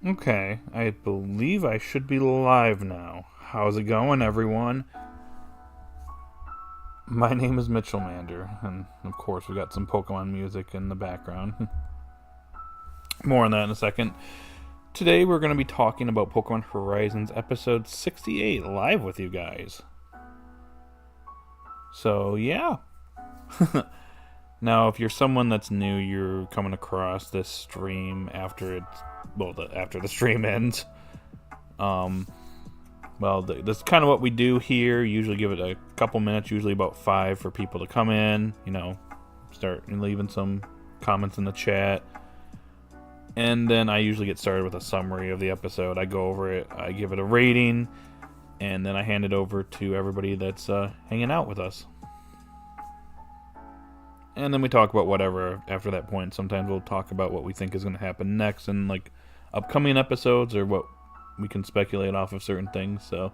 Okay, I believe I should be live now. How's it going, everyone? My name is Mitchell Mander, and of course, we got some Pokemon music in the background. More on that in a second. Today, we're going to be talking about Pokemon Horizons episode 68 live with you guys. So, yeah. Now, if you're someone that's new, you're coming across this stream after after the stream ends. That's kind of what we do here. Usually give it a couple minutes, usually about 5 for people to come in, start leaving some comments in the chat. And then I usually get started with a summary of the episode. I go over it, I give it a rating, and then I hand it over to everybody that's hanging out with us. And then we talk about whatever after that point. Sometimes we'll talk about what we think is going to happen next in upcoming episodes, or what we can speculate off of certain things. So,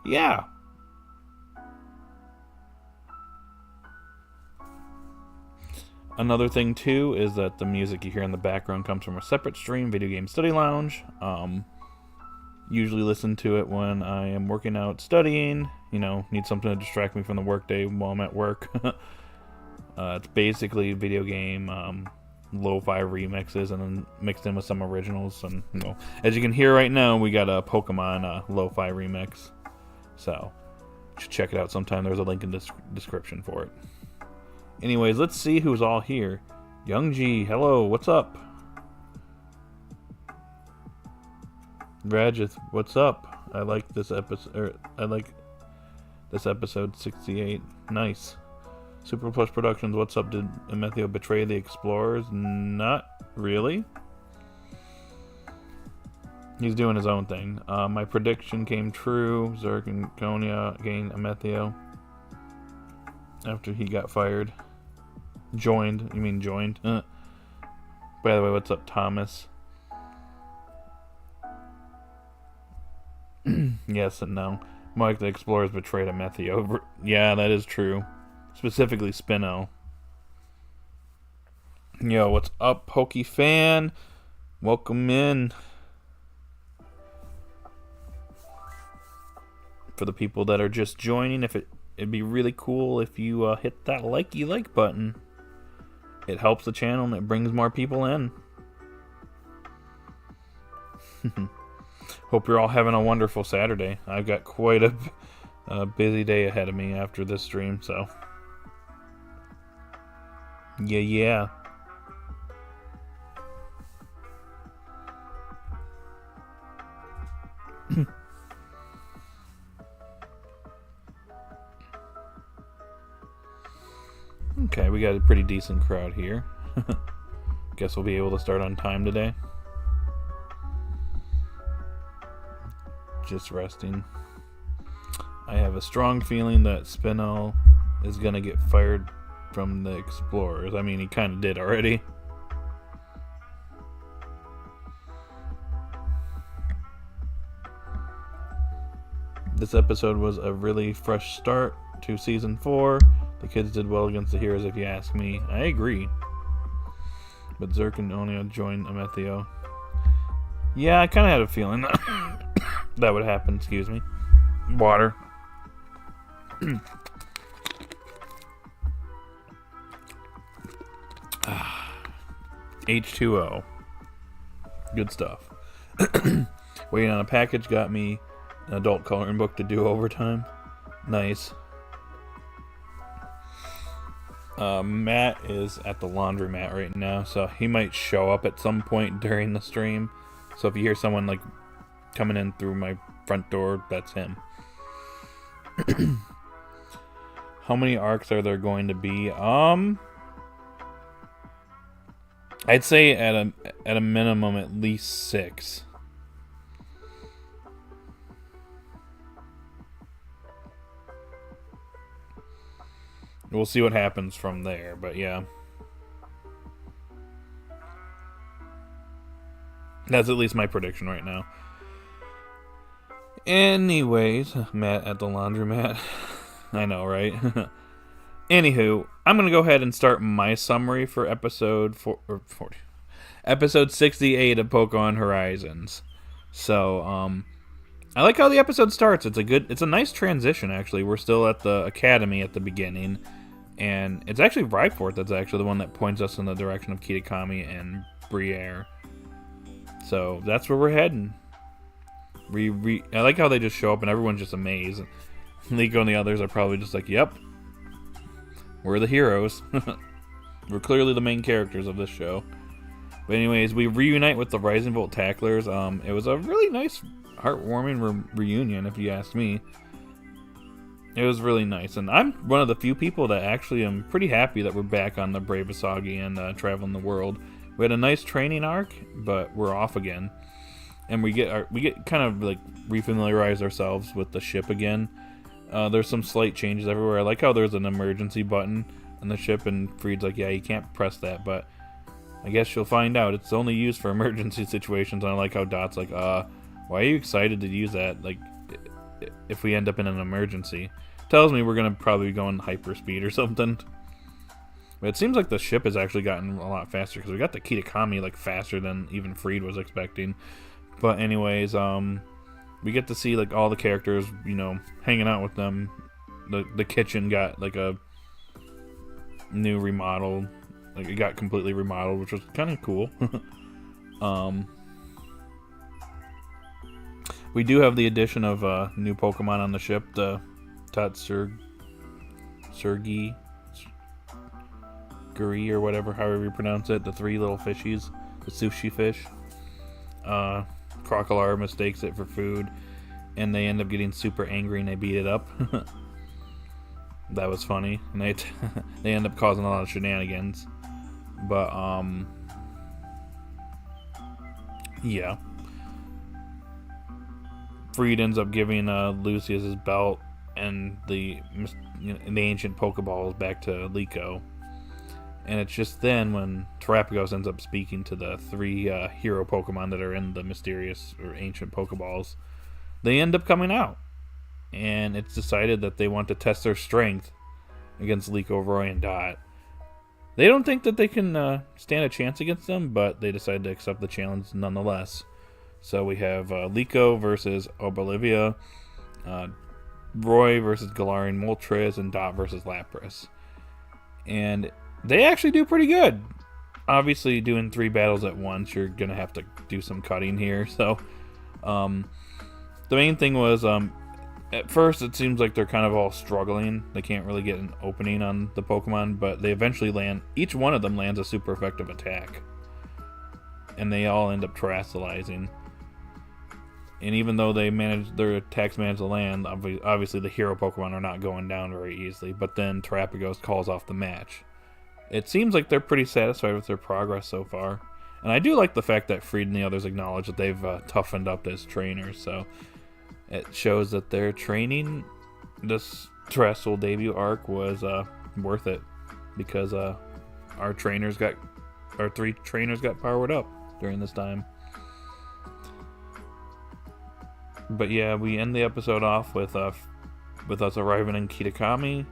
yeah. Another thing, too, is that the music you hear in the background comes from a separate stream, Video Game Study Lounge. Usually listen to it when I am working out studying. Need something to distract me from the workday while I'm at work. It's basically video game lo-fi remixes and then mixed in with some originals. And as you can hear right now, we got a Pokemon lo-fi remix. So, you should check it out sometime. There's a link in the description for it. Anyways, let's see who's all here. Young G, hello, what's up? Rajith, what's up? I like this episode. Episode 68. Nice. Super Plus Productions, what's up? Did Amethio betray the explorers? Not really. He's doing his own thing. My prediction came true. Zerk and Konya gained Amethio after he got fired. Joined. You mean joined? By the way, what's up, Thomas? Yes and no. Mike, the explorers betrayed Amethio. Yeah, that is true. Specifically Spino. Yo, what's up, Pokey fan? Welcome in. For the people that are just joining, it'd be really cool if you hit that like button. It helps the channel and it brings more people in. Hope you're all having a wonderful Saturday. I've got quite a busy day ahead of me after this stream, so... Yeah. Okay, we got a pretty decent crowd here. Guess we'll be able to start on time today. Just resting. I have a strong feeling that Spinel is gonna get fired from the explorers. I mean, he kind of did already. This episode was a really fresh start to season 4. The kids did well against the heroes, if you ask me. I agree. But Zerk and Onia joined Amethio. Yeah, I kind of had a feeling that would happen. Excuse me. Water. H2O. Good stuff. Waiting on a package got me an adult coloring book to do overtime. Nice. Matt is at the laundromat right now, so he might show up at some point during the stream. So if you hear someone coming in through my front door, that's him. How many arcs are there going to be? I'd say at a minimum at least 6. We'll see what happens from there, but yeah. That's at least my prediction right now. Anyways, Matt at the laundromat. I know, right? Anywho, I'm going to go ahead and start my summary for episode 40. episode 68 of Pokemon Horizons. So, I like how the episode starts. It's a nice transition, actually. We're still at the academy at the beginning, and it's actually Rhyport that's actually the one that points us in the direction of Kitakami and Briere. So that's where we're heading. I like how they just show up and everyone's just amazed. Liko and the others are probably just like, yep, we're the heroes. We're clearly the main characters of this show. But anyways, we reunite with the Rising Volt Tacklers. It was a really nice, heartwarming reunion, if you ask me. It was really nice, and I'm one of the few people that actually am pretty happy that we're back on the Brave Asagi and traveling the world. We had a nice training arc, but we're off again, and we get kind of like refamiliarize ourselves with the ship again. There's some slight changes everywhere. I like how there's an emergency button on the ship, and Freed's like, yeah, you can't press that, but I guess you'll find out. It's only used for emergency situations, and I like how Dot's like, why are you excited to use that? Like, if we end up in an emergency. Tells me we're going to probably go in hyperspeed or something. But it seems like the ship has actually gotten a lot faster, because we got the Kitakami like faster than even Freed was expecting. But anyways, we get to see like all the characters, you know, hanging out with them. The kitchen got like a new remodel. Like, it got completely remodeled, which was kind of cool. We do have the addition of new Pokemon on the ship, the Surgi, Guri, or whatever, however you pronounce it, the three little fishies, the sushi fish. Crocodile mistakes it for food, and they end up getting super angry and they beat it up. That was funny, and they end up causing a lot of shenanigans. But yeah, Freed ends up giving Lucius his belt and the ancient Pokeballs back to Liko. And it's just then when Terapagos ends up speaking to the three hero Pokemon that are in the mysterious or ancient Pokeballs. They end up coming out. And it's decided that they want to test their strength against Liko, Roy, and Dot. They don't think that they can stand a chance against them, but they decide to accept the challenge nonetheless. So we have Liko versus Obolivia, Roy versus Galarian Moltres, and Dot versus Lapras. And they actually do pretty good. Obviously, doing 3 battles at once, you're going to have to do some cutting here. So, the main thing was, at first it seems like they're kind of all struggling. They can't really get an opening on the Pokemon, but they eventually land, each one of them lands a super effective attack. And they all end up terastallizing. And even though they their attacks manage to land, obviously the hero Pokemon are not going down very easily. But then Terapagos calls off the match. It seems like they're pretty satisfied with their progress so far. And I do like the fact that Freed and the others acknowledge that they've toughened up as trainers. So it shows that their training, this Terrestrial debut arc, was worth it. Because our 3 trainers got powered up during this time. But yeah, we end the episode off with us arriving in Kitakami.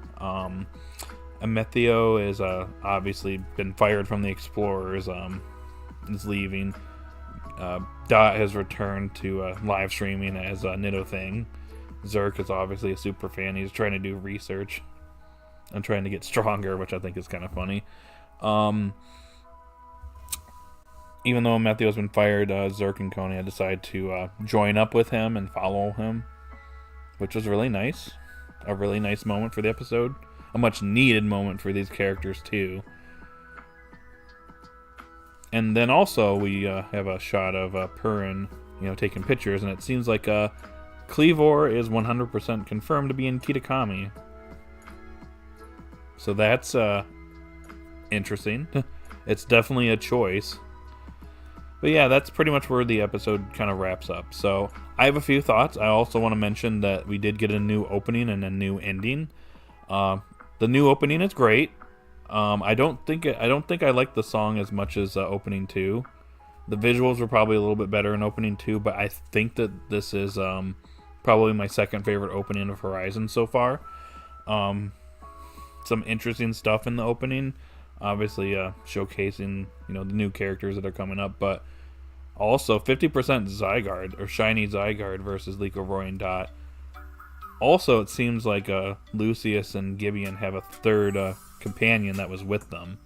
Amethio is obviously been fired from the Explorers. Is leaving. Dot has returned to live streaming as Nidothing. Zerk is obviously a super fan. He's trying to do research and trying to get stronger, which I think is kind of funny. Even though Amethio's been fired, Zerk and Konya decide to join up with him and follow him, which was really nice. A really nice moment for the episode. A much needed moment for these characters too. And then also we have a shot of Purin, taking pictures, and it seems like Cleavor is 100% confirmed to be in Kitakami. So that's interesting. It's definitely a choice. But yeah, that's pretty much where the episode kind of wraps up. So I have a few thoughts. I also want to mention that we did get a new opening and a new ending. The new opening is great. I don't think I like the song as much as opening 2. The visuals were probably a little bit better in opening 2, but I think that this is probably my second favorite opening of Horizon so far. Some interesting stuff in the opening. Obviously, showcasing, the new characters that are coming up, but also 50% Zygarde, or Shiny Zygarde versus Liko, Roy, and Dot. Also, it seems like Lucius and Gibeon have a third companion that was with them.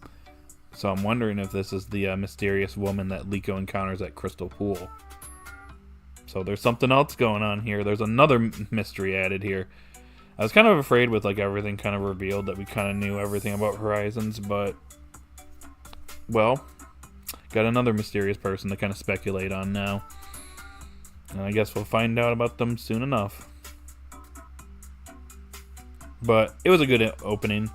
So I'm wondering if this is the mysterious woman that Liko encounters at Crystal Pool. So there's something else going on here. There's another mystery added here. I was kind of afraid with everything kind of revealed that we kind of knew everything about Horizons, but, well, got another mysterious person to kind of speculate on now. And I guess we'll find out about them soon enough. But it was a good opening.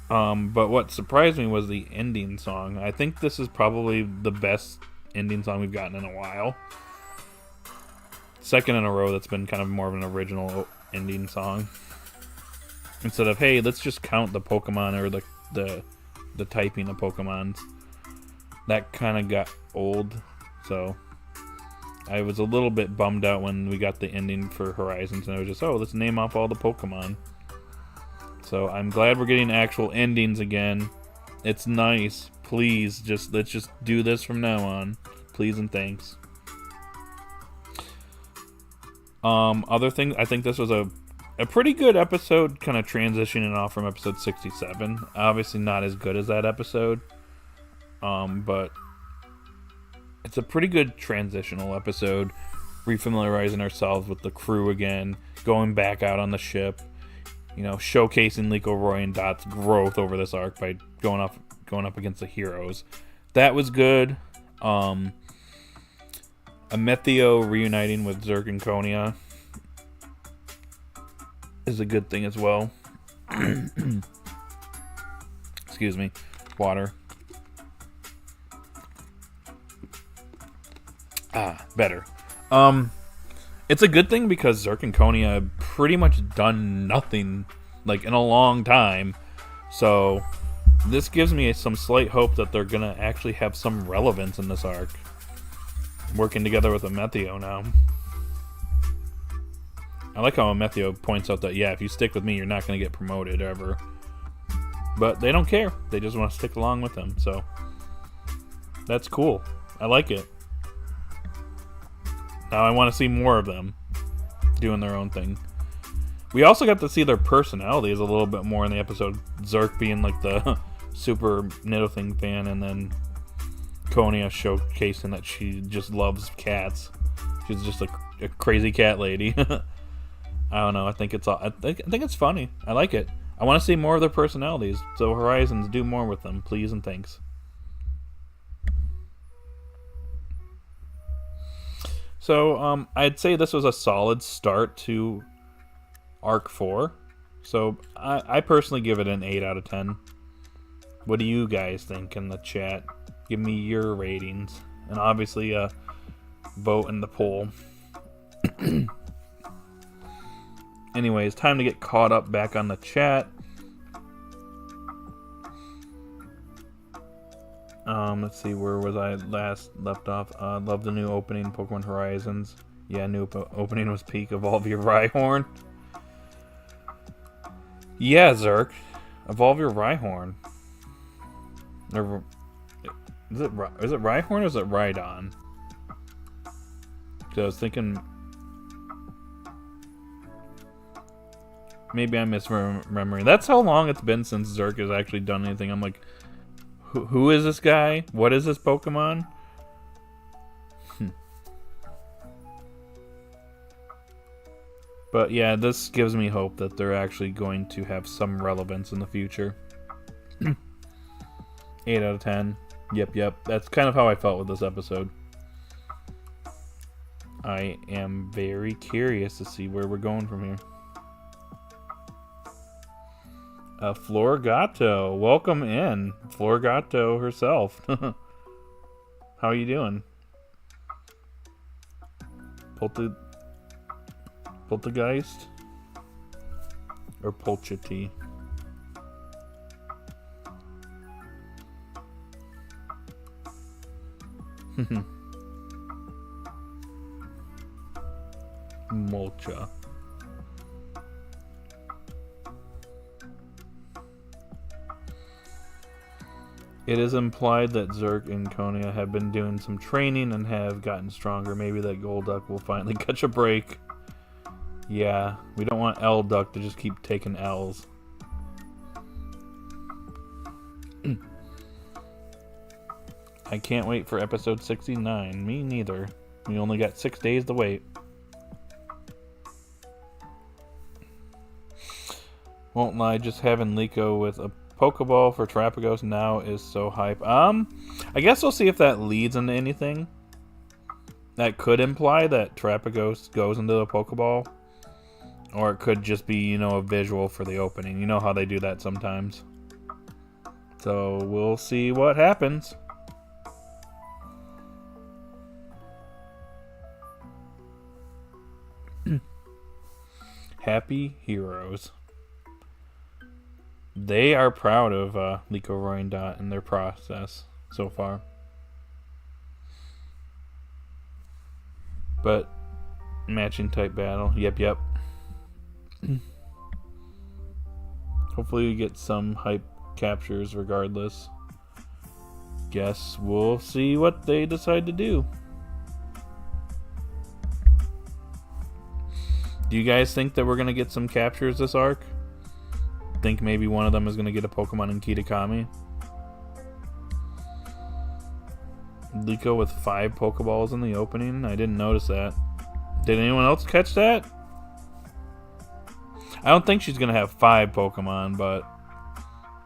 But what surprised me was the ending song. I think this is probably the best ending song we've gotten in a while. Second in a row that's been kind of more of an original ending song. Instead of, hey, let's just count the Pokemon or the typing of Pokemons. That kind of got old. So I was a little bit bummed out when we got the ending for Horizons, and I was just, let's name off all the Pokemon. So I'm glad we're getting actual endings again. It's nice. Please, let's just do this from now on. Please and thanks. Other things, I think this was a pretty good episode, kind of transitioning off from episode 67. Obviously not as good as that episode. But it's a pretty good transitional episode. Refamiliarizing ourselves with the crew again. Going back out on the ship. Showcasing Liko, Roy, and Dot's growth over this arc by going up against the heroes. That was good. Amethio reuniting with Zerk and Konia is a good thing as well. Excuse me. Water. Better. It's a good thing because Zerk and Konia have pretty much done nothing, in a long time. So, this gives me some slight hope that they're gonna actually have some relevance in this arc. Working together with Amethio now. I like how Amethio points out that, if you stick with me, you're not gonna get promoted ever. But they don't care. They just want to stick along with him, so that's cool. I like it. Now I want to see more of them doing their own thing. We also got to see their personalities a little bit more in the episode. Zerk being the super Nidothing fan, and then Konia showcasing that she just loves cats. She's just a crazy cat lady. I don't know. I think it's funny. I like it. I want to see more of their personalities. So Horizons, do more with them, please and thanks. So, I'd say this was a solid start to Arc 4. So, I personally give it an 8 out of 10. What do you guys think in the chat? Give me your ratings. And obviously, vote in the poll. Anyways, time to get caught up back on the chat. Let's see, where was I last left off? Love the new opening, Pokemon Horizons. Yeah, new opening was peak. Evolve your Rhyhorn. Yeah, Zerk. Evolve your Rhyhorn. Is it Rhyhorn or is it Rhydon? I was thinking... Maybe I'm misremembering. That's how long it's been since Zerk has actually done anything. I'm like... Who is this guy? What is this Pokemon? But yeah, this gives me hope that they're actually going to have some relevance in the future. 8 out of 10. Yep. That's kind of how I felt with this episode. I am very curious to see where we're going from here. Florgato, welcome in. Florgato herself. How are you doing? Poltergeist? Or Polchity? Molcha. It is implied that Zerk and Konya have been doing some training and have gotten stronger. Maybe that Golduck will finally catch a break. Yeah, we don't want L-Duck to just keep taking L's. I can't wait for episode 69. Me neither. We only got 6 days to wait. Won't lie, just having Liko with a Pokeball for Terapagos now is so hype. I guess we'll see if that leads into anything. That could imply that Terapagos goes into the Pokeball. Or it could just be, you know, a visual for the opening. You know how they do that sometimes. So we'll see what happens. Happy Heroes. They are proud of Liko, Roy, and Dot in their process so far. But matching type battle. Yep. Hopefully we get some hype captures regardless. Guess we'll see what they decide to do. Do you guys think that we're going to get some captures this arc? Think maybe one of them is going to get a Pokemon in Kitakami? Liko with 5 Pokeballs in the opening? I didn't notice that. Did anyone else catch that? I don't think she's going to have 5 Pokemon, but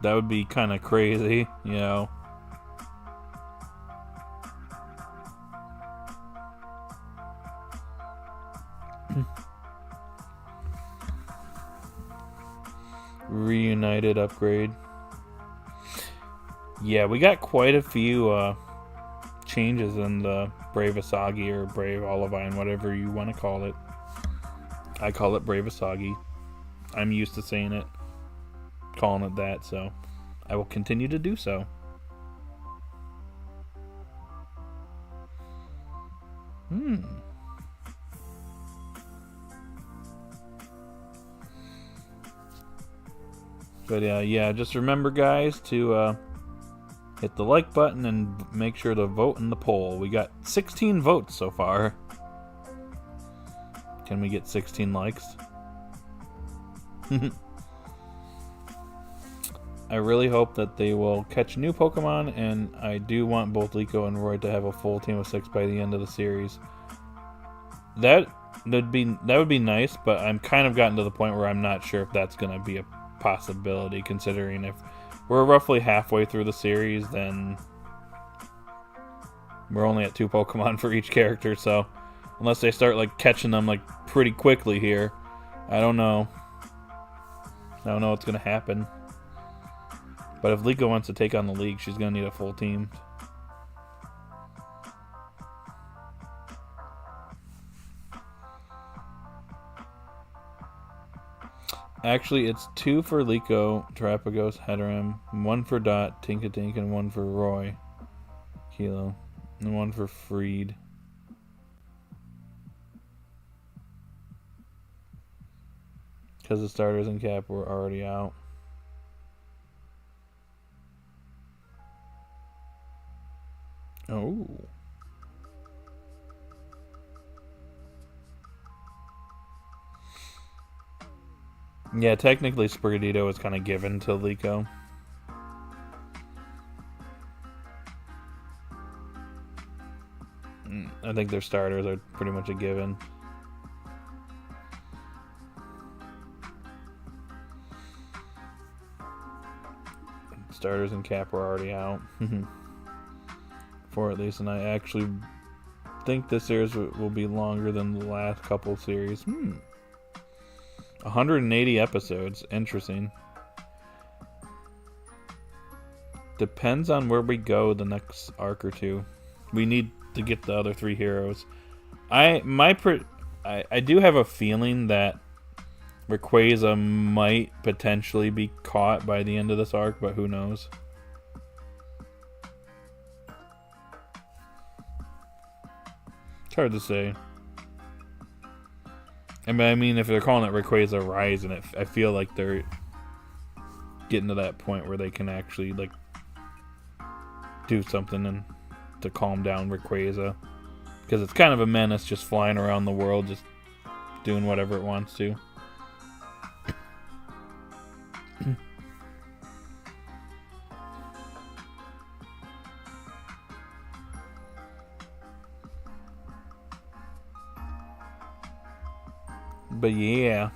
that would be kind of crazy, you know. Reunited upgrade. Yeah, we got quite a few changes in the Brave Asagi or Brave Olivine, whatever you want to call it. I call it Brave Asagi. I'm used to saying it, calling it that, so I will continue to do so. But yeah, just remember, guys, to hit the like button and make sure to vote in the poll. We got 16 votes so far. Can we get 16 likes? I really hope that they will catch new Pokemon, and I do want both Liko and Roy to have a full team of 6 by the end of the series. That would be nice, but I'm kind of gotten to the point where I'm not sure if that's going to be a possibility, considering if we're roughly halfway through the series, then we're only at 2 Pokemon for each character, so unless they start like catching them like pretty quickly here, I don't know what's gonna happen. But if Liko wants to take on the league, she's gonna need a full team. Actually, it's 2 for Liko, Terapagos, Heteram, 1 for Dot, Tinkatink, and 1 for Roy, Kilo, and 1 for Freed. Because the starters and cap were already out. Oh. Yeah, technically Sprigatito was kind of given to Liko. I think their starters are pretty much a given. Starters and cap were already out. For at least, and I actually think this series will be longer than the last couple series. 180 episodes. Interesting. Depends on where we go the next arc or two. We need to get the other 3 heroes. I do have a feeling that Rayquaza might potentially be caught by the end of this arc, but who knows? It's hard to say. I mean, if they're calling it Rayquaza Rise, and I feel like they're getting to that point where they can actually like do something and to calm down Rayquaza. Because it's kind of a menace just flying around the world, just doing whatever it wants to. But yeah.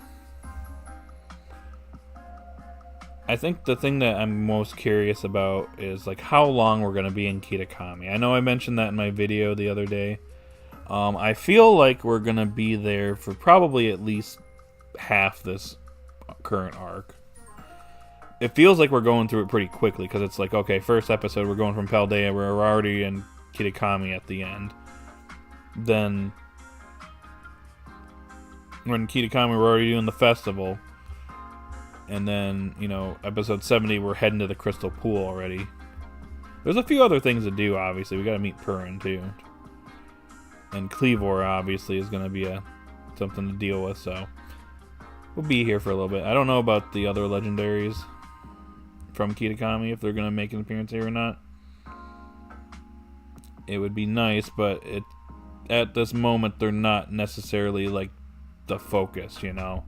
I think the thing that I'm most curious about is like how long we're going to be in Kitakami. I know I mentioned that in my video the other day. I feel like we're going to be there for probably at least half this current arc. It feels like we're going through it pretty quickly because it's like, okay, first episode we're going from Paldea, we're already in Kitakami at the end. Then we're in Kitakami, we're already doing the festival. And then, you know, episode 70, we're heading to the Crystal Pool already. There's a few other things to do, obviously. We gotta meet Purin, too. And Cleavor, obviously, is gonna be something to deal with, so we'll be here for a little bit. I don't know about the other legendaries from Kitakami, if they're gonna make an appearance here or not. It would be nice, but at this moment, they're not necessarily, like, the focus, you know?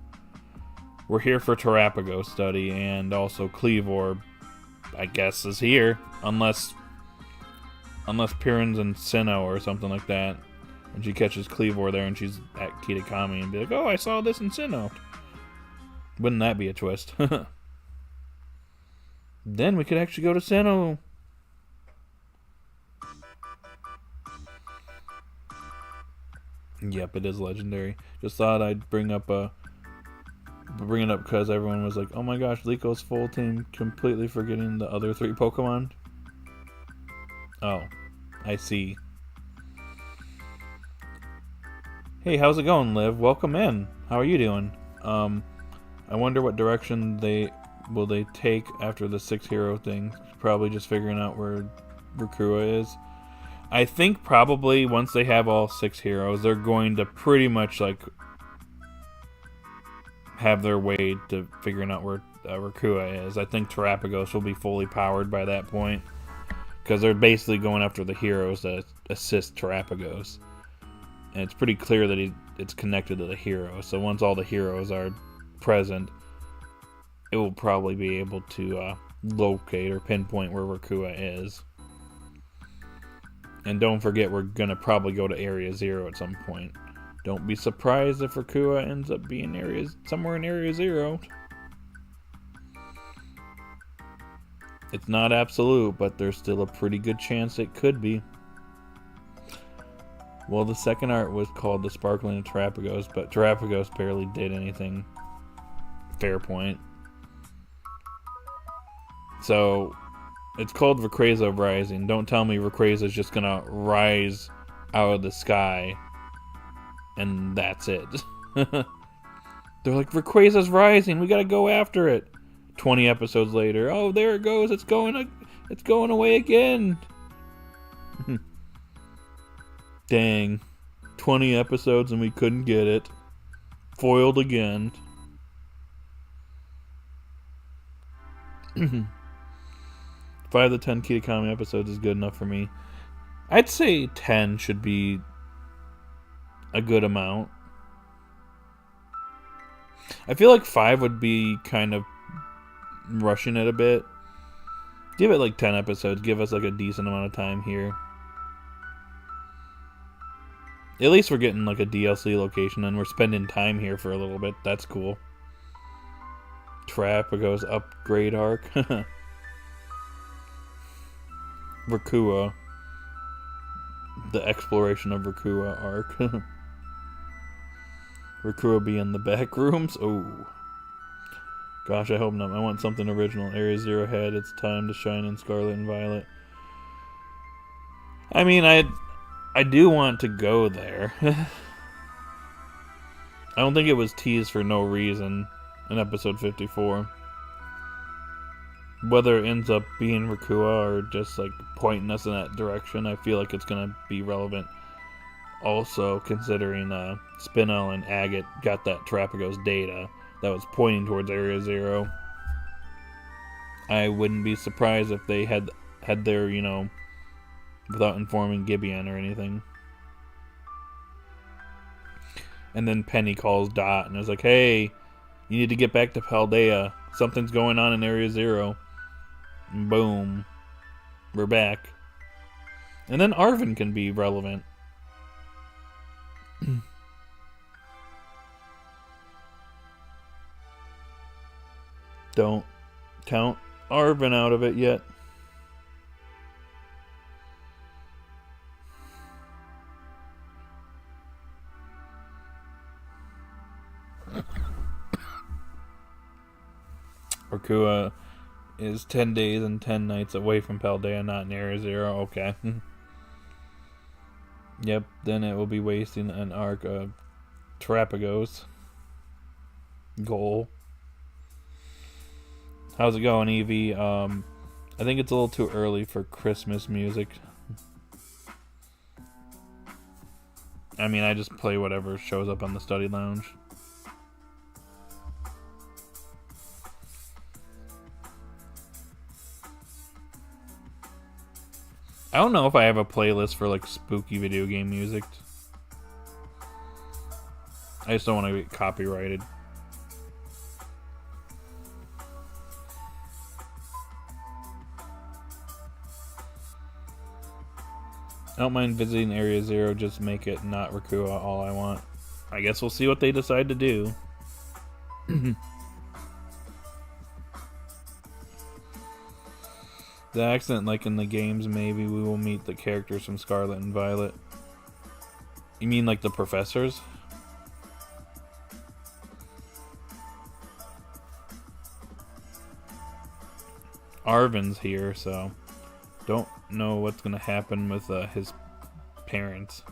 We're here for Terapagos study, and also Cleavor, I guess, is here. Unless Purin's in Sinnoh or something like that. And she catches Cleavor there and she's at Kitakami and be like, oh, I saw this in Sinnoh. Wouldn't that be a twist? Then we could actually go to Sinnoh. Yep, it is legendary. Just thought I'd bring it up because everyone was like, oh my gosh, Liko's full team, completely forgetting the other 3 Pokemon. Oh, I see. Hey, how's it going, Liv? Welcome in. How are you doing? I wonder what direction they take after the 6 hero thing. Probably just figuring out where Rikua is. I think probably once they have all 6 heroes, they're going to pretty much like have their way to figuring out where Rikua is. I think Terapagos will be fully powered by that point because they're basically going after the heroes that assist Terapagos. And it's pretty clear that it's connected to the hero. So once all the heroes are present, it will probably be able to locate or pinpoint where Rikua is. And don't forget, we're going to probably go to Area 0 at some point. Don't be surprised if Rikua ends up being somewhere in Area 0. It's not absolute, but there's still a pretty good chance it could be. Well, the second art was called The Sparkling of Terapagos, but Terapagos barely did anything. Fair point. So, it's called Rayquaza Rising. Don't tell me Rayquaza's just gonna rise out of the sky and that's it. They're like, Rayquaza's rising, we gotta go after it. 20 episodes later, oh, there it goes, it's going away again. Dang. 20 episodes and we couldn't get it. Foiled again. 5 to 10 Kitakami episodes is good enough for me. I'd say 10 should be a good amount. I feel like 5 would be kind of rushing it a bit. Give it like 10 episodes. Give us like a decent amount of time here. At least we're getting like a DLC location and we're spending time here for a little bit. That's cool. Terapagos upgrade arc. Rikua. The exploration of Rikua arc. Rikua be in the back rooms. Oh. Gosh, I hope not. I want something original. Area 0 head. It's time to shine in Scarlet and Violet. I mean, I do want to go there. I don't think it was teased for no reason in episode 54. Whether it ends up being Rikua or just like pointing us in that direction, I feel like it's going to be relevant. Also, considering Spinel and Agate got that Terapagos data that was pointing towards Area 0. I wouldn't be surprised if they had their, without informing Gibeon or anything. And then Penny calls Dot and is like, hey, you need to get back to Paldea. Something's going on in Area Zero. And boom. We're back. And then Arven can be relevant. Don't count Arven out of it yet. Rakua is 10 days and 10 nights away from Paldea, not in Area Zero. Okay. Yep, then it will be wasting an arc of Terrapago's goal. How's it going, Evie? I think it's a little too early for Christmas music. I mean, I just play whatever shows up on the study lounge. I don't know if I have a playlist for like spooky video game music. I just don't want to get copyrighted. I don't mind visiting Area Zero, just make it not Rakua all I want. I guess we'll see what they decide to do. The accident, like in the games, maybe we will meet the characters from Scarlet and Violet. You mean like the professors? Arven's here, so don't know what's gonna happen with his parents.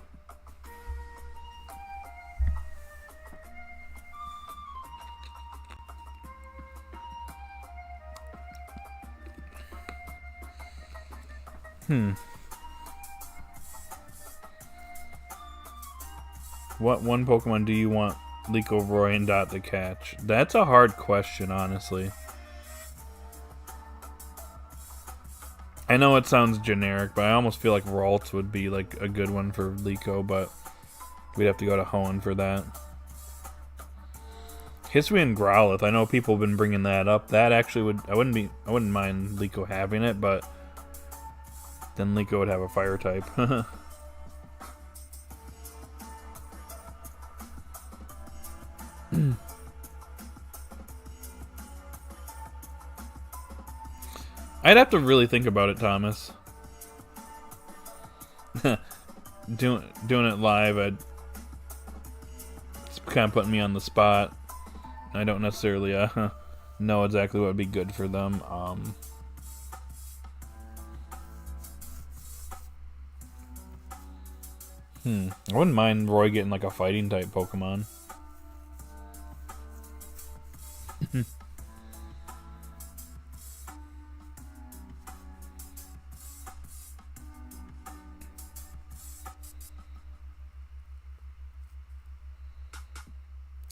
What one Pokemon do you want Liko, Roy, and Dot to catch? That's a hard question, honestly. I know it sounds generic, but I almost feel like Ralts would be like a good one for Liko, but we'd have to go to Hoenn for that. History and Growlithe, I know people have been bringing that up. That actually would, I wouldn't mind Liko having it, but then Liko would have a fire type. I'd have to really think about it, Thomas. doing it live, it's kind of putting me on the spot. I don't necessarily know exactly what would be good for them. I wouldn't mind Roy getting like a fighting type Pokemon.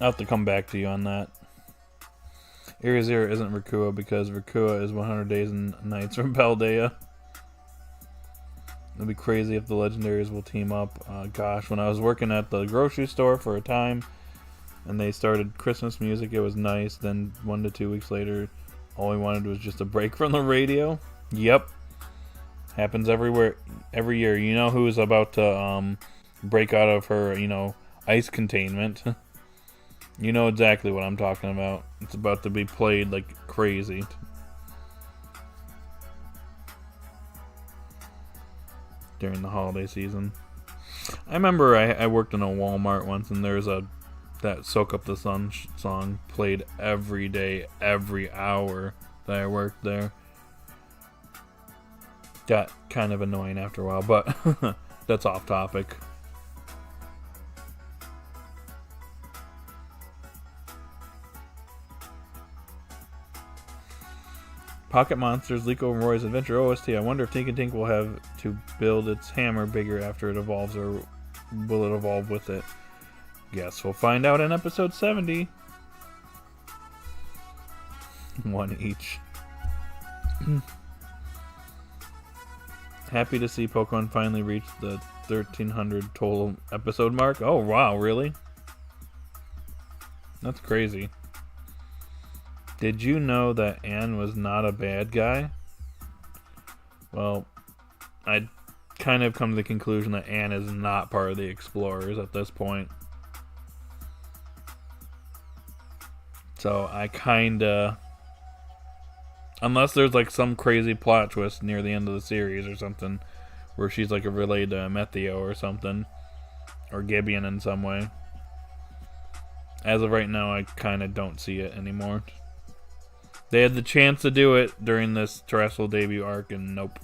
I'll have to come back to you on that. Area Zero isn't Rakua because Rakua is 100 days and nights from Paldea. It'll be crazy if the legendaries will team up. Gosh, when I was working at the grocery store for a time and they started Christmas music, it was nice. Then 1 to 2 weeks later, all we wanted was just a break from the radio. Yep. Happens everywhere, every year. You know who's about to break out of her, ice containment. You know exactly what I'm talking about. It's about to be played like crazy. During the holiday season. I remember I worked in a Walmart once and there's that Soak Up the Sun song played every day, every hour that I worked there. Got kind of annoying after a while, but that's off topic. Pocket Monsters, Liko and Roy's Adventure OST. I wonder if Tink will have to build its hammer bigger after it evolves, or will it evolve with it? Guess we'll find out in episode 70. One each. Happy to see Pokemon finally reach the 1,300 total episode mark. Oh, wow, really? That's crazy. Did you know that Anne was not a bad guy? Well, I kind of come to the conclusion that Anne is not part of the Explorers at this point. So I kinda... Unless there's like some crazy plot twist near the end of the series or something, where she's like related to Metheo or something, or Gibeon in some way. As of right now, I kind of don't see it anymore. They had the chance to do it during this Terrestrial debut arc, and nope.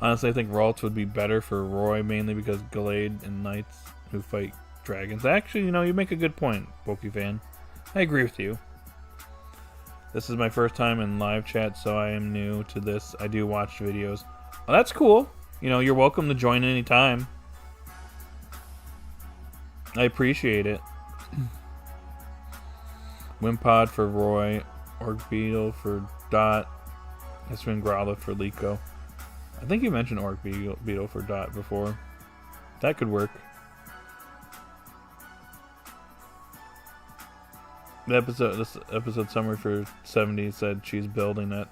Honestly, I think Ralts would be better for Roy, mainly because Gallade and Knights who fight dragons. Actually, you make a good point, Pokefan. I agree with you. This is my first time in live chat, so I am new to this. I do watch videos. Oh, that's cool. You're welcome to join anytime. I appreciate it. Wimpod for Roy, Orc-Beetle for Dot, Hisuian Growlithe for Liko. I think you mentioned Orc-Beetle for Dot before. That could work. This episode summary for 70 said she's building it.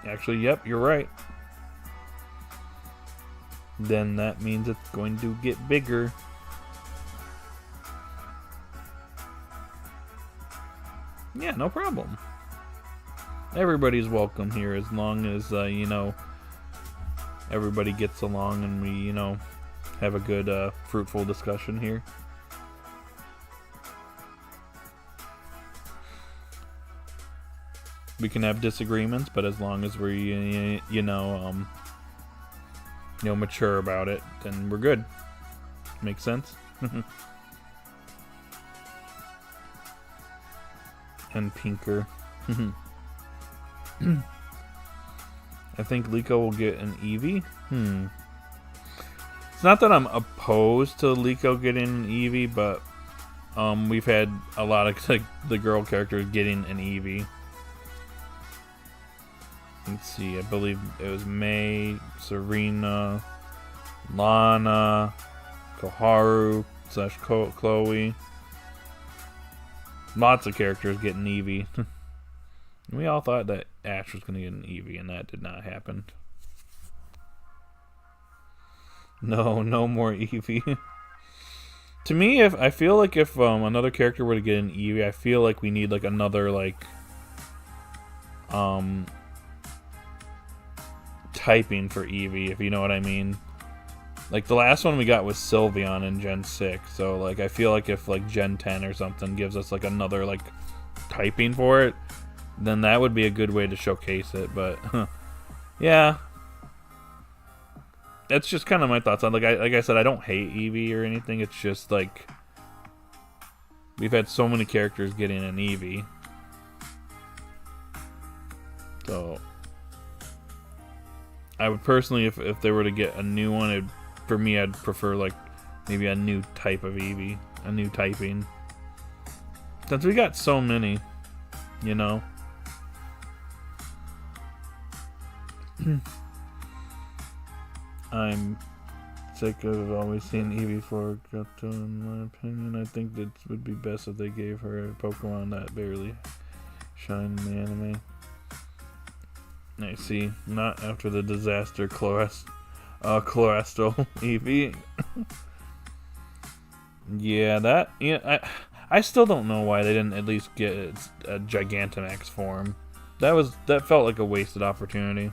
Actually, yep, you're right. Then that means it's going to get bigger. Yeah, no problem. Everybody's welcome here as long as, everybody gets along and we, have a good, fruitful discussion here. We can have disagreements, but as long as we're, mature about it, then we're good. Makes sense? And Pinker. I think Liko will get an Eevee. It's not that I'm opposed to Liko getting an Eevee, but we've had a lot of the girl characters getting an Eevee. Let's see, I believe it was May, Serena, Lana, Koharu / Chloe. Lots of characters getting Eevee. We all thought that Ash was going to get an Eevee, and that did not happen. No more Eevee. To me, I feel like if another character were to get an Eevee, I feel like we need like another typing for Eevee, if you know what I mean. Like the last one we got was Sylveon in Gen 6, so like I feel like if like Gen 10 or something gives us like another like typing for it, then that would be a good way to showcase it. But yeah, that's just kind of my thoughts on like I said, I don't hate Eevee or anything. It's just like we've had so many characters getting an Eevee, so I would personally, if they were to get a new one, for me, I'd prefer like maybe a new type of Eevee, a new typing. Since we got so many, I'm sick of always seeing Eevee for Gato, in my opinion. I think it would be best if they gave her a Pokemon that barely shine in the anime. I see. Not after the disaster Chlorastal Eevee. Yeah, I still don't know why they didn't at least get a Gigantamax form. That felt like a wasted opportunity.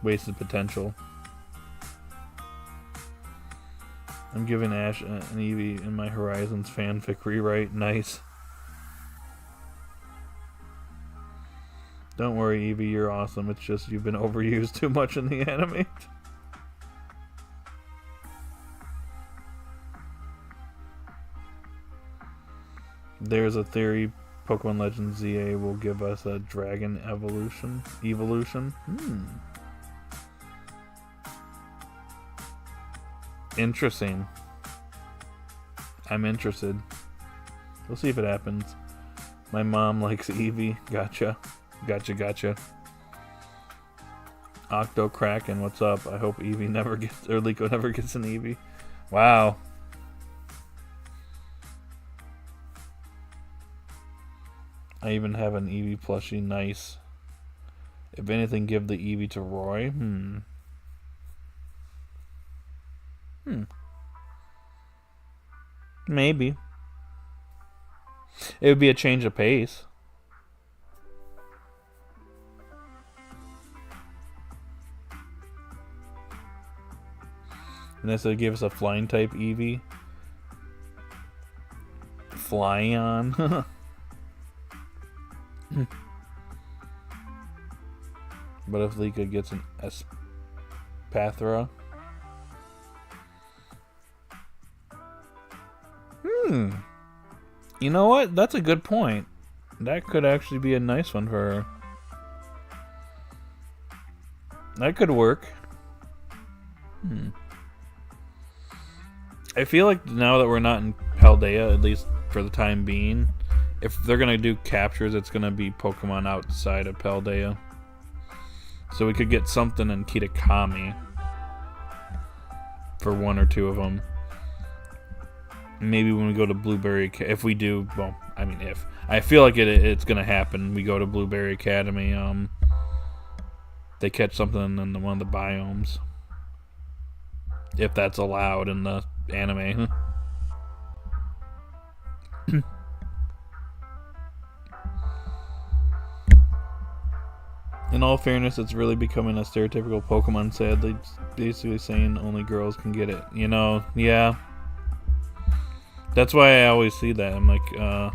Wasted potential. I'm giving Ash an Eevee in my Horizons fanfic rewrite. Nice. Don't worry, Eevee, you're awesome. It's just you've been overused too much in the anime. There's a theory Pokemon Legends ZA will give us a dragon evolution. Interesting. I'm interested. We'll see if it happens. My mom likes Eevee. Gotcha. Gotcha. Octo Kraken, what's up? I hope Eevee never gets, or Liko never gets an Eevee. Wow. I even have an Eevee plushie. Nice. If anything, give the Eevee to Roy. Maybe. It would be a change of pace. Unless they give us a flying type Eevee. Fly-on. But if Liko gets an Espathra. You know what? That's a good point. That could actually be a nice one for her. That could work. I feel like now that we're not in Paldea, at least for the time being, if they're going to do captures, it's going to be Pokemon outside of Paldea. So we could get something in Kitakami for one or two of them. Maybe when we go to Blueberry, if we do, well, I mean if. I feel like it's going to happen. We go to Blueberry Academy. They catch something in one of the biomes. If that's allowed in the anime. In all fairness, it's really becoming a stereotypical Pokemon, sadly. Basically saying only girls can get it. You know, yeah. That's why I always see that. I'm like,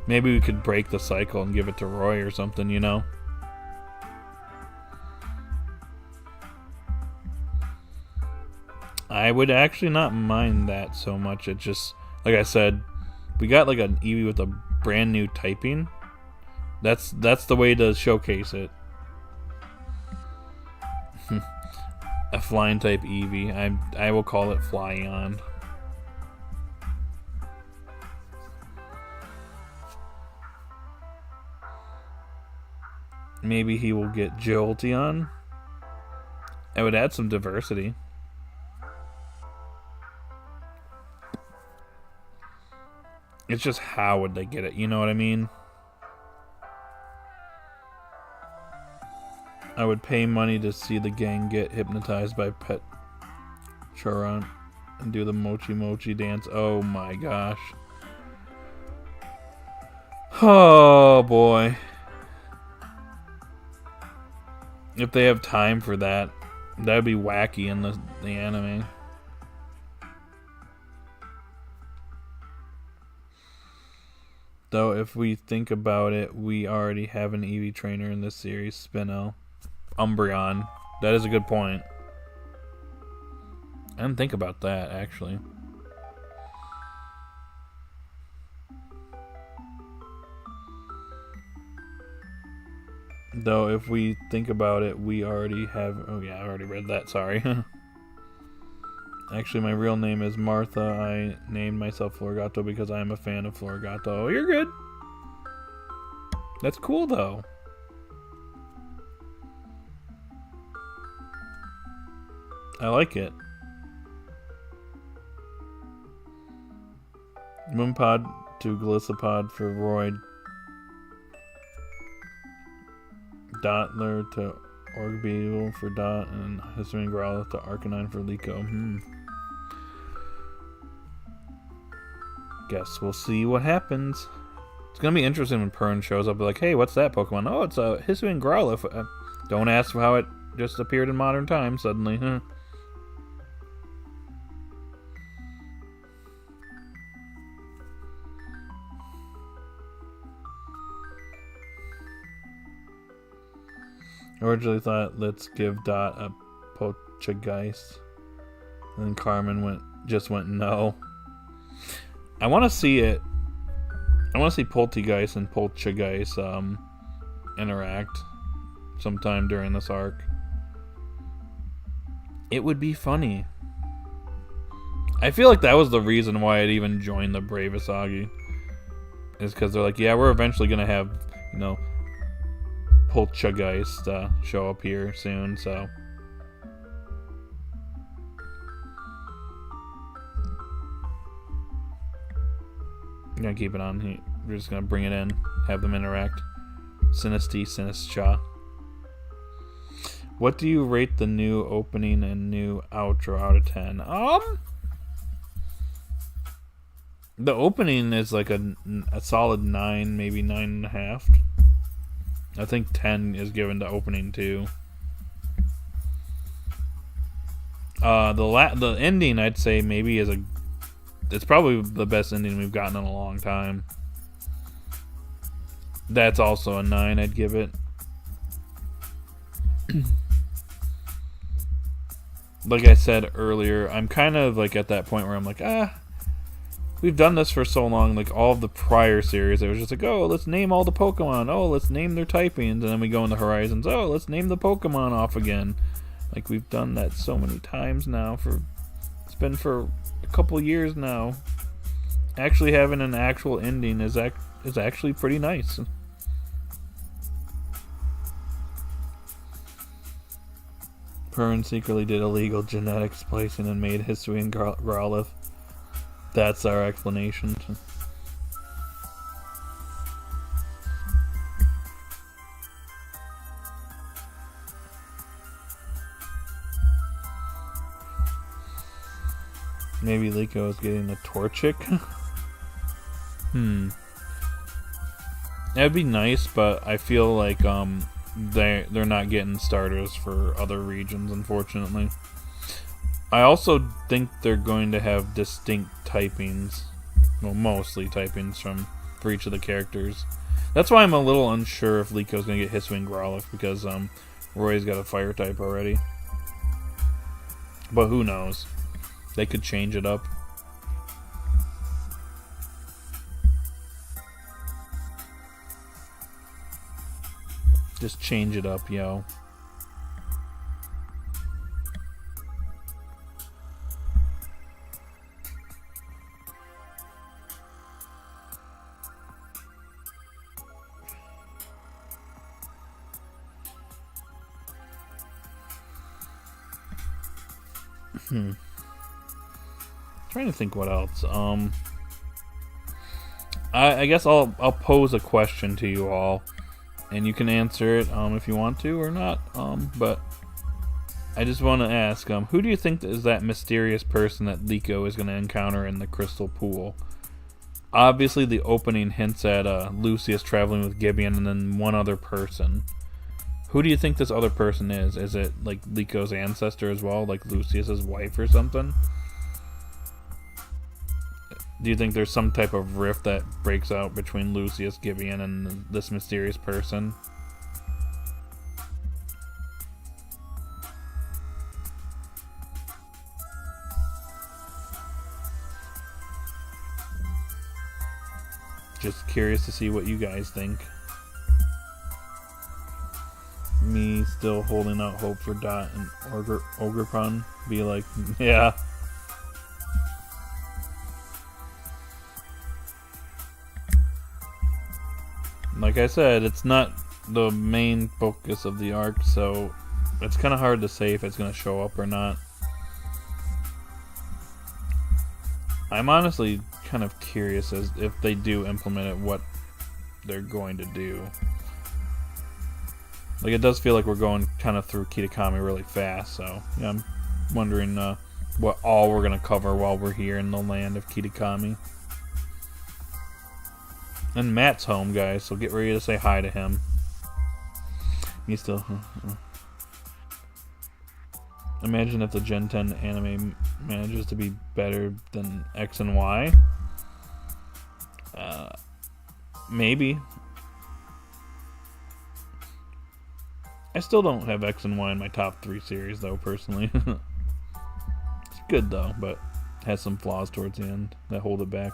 maybe we could break the cycle and give it to Roy or something, you know? I would actually not mind that so much. It just, like I said, we got like an Eevee with a brand new typing. That's the way to showcase it. A flying type Eevee. I will call it Fly-on. Maybe he will get Jolteon. I would add some diversity. It's just how would they get it? You know what I mean? I would pay money to see the gang get hypnotized by Pet Charon and do the Mochi Mochi dance. Oh my gosh. Oh boy. If they have time for that, that would be wacky in the anime. Though, if we think about it, we already have an Eevee trainer in this series, Spinel. Umbreon. That is a good point. I didn't think about that, actually. Though, if we think about it, we already have... Oh yeah, I already read that, sorry. Actually, my real name is Martha. I named myself Florigato because I am a fan of Florigato. Oh, you're good. That's cool, though. I like it. Moompod to Glisopod for Roy. Dotler to Orbeetle for Dot, and Hisuian Growlithe to Arcanine for Liko. Guess we'll see what happens. It's gonna be interesting when Pern shows up like, hey, what's that Pokemon? Oh, it's a Hisuian Growlithe. Don't ask how it just appeared in modern times suddenly. I originally thought, let's give Dot a Poltergeist. And then Carmen just went no. I want to see it. I want to see Poltergeist and Poltergeist interact sometime during this arc. It would be funny. I feel like that was the reason why I'd even joined the Bravasagi. is because they're like, yeah, we're eventually gonna have, you know, Poltergeist show up here soon, so. I'm gonna keep it on. We're just gonna bring it in, have them interact. Sinistra. What do you rate the new opening and new outro out of 10? The opening is like a solid 9, maybe 9.5. I think 10 is given to opening too. The ending, I'd say maybe it's probably the best ending we've gotten in a long time. That's also a 9, I'd give it. Like I said earlier, I'm kind of like at that point where I'm like, we've done this for so long. Like all of the prior series, it was just like, oh, let's name all the Pokemon. Oh, let's name their typings. And then we go into Horizons. Oh, let's name the Pokemon off again. Like we've done that so many times now. It's been for a couple years now. Actually having an actual ending is actually pretty nice. Perrin secretly did illegal genetic splicing and made history in Growlithe. That's our explanation. Maybe Liko is getting a Torchic? That'd be nice, but I feel like they're not getting starters for other regions, unfortunately. I also think they're going to have distinct typings, well, mostly typings for each of the characters. That's why I'm a little unsure if Liko's going to get Hisuian Growlithe, because Roy's got a fire type already. But who knows? They could change it up. Just change it up, yo. Trying to think what else. I guess I'll pose a question to you all, and you can answer it if you want to or not. But I just want to ask, who do you think is that mysterious person that Liko is going to encounter in the Crystal Pool? Obviously, the opening hints at Lucius traveling with Gibeon and then one other person. Who do you think this other person is? Is it like Liko's ancestor as well, like Lucius's wife or something? Do you think there's some type of rift that breaks out between Lucius, Gibeon, and this mysterious person? Just curious to see what you guys think. Me still holding out hope for Dot and Ogrepon. Be like, yeah. Like I said, it's not the main focus of the arc, so it's kind of hard to say if it's going to show up or not. I'm honestly kind of curious as if they do implement it, what they're going to do. Like, it does feel like we're going kind of through Kitakami really fast, so yeah, I'm wondering what all we're going to cover while we're here in the land of Kitakami. And Matt's home, guys, so get ready to say hi to him. Me still. Imagine if the Gen 10 anime manages to be better than X and Y. Maybe. I still don't have X and Y in my top 3 series, though, personally. It's good, though, but has some flaws towards the end that hold it back.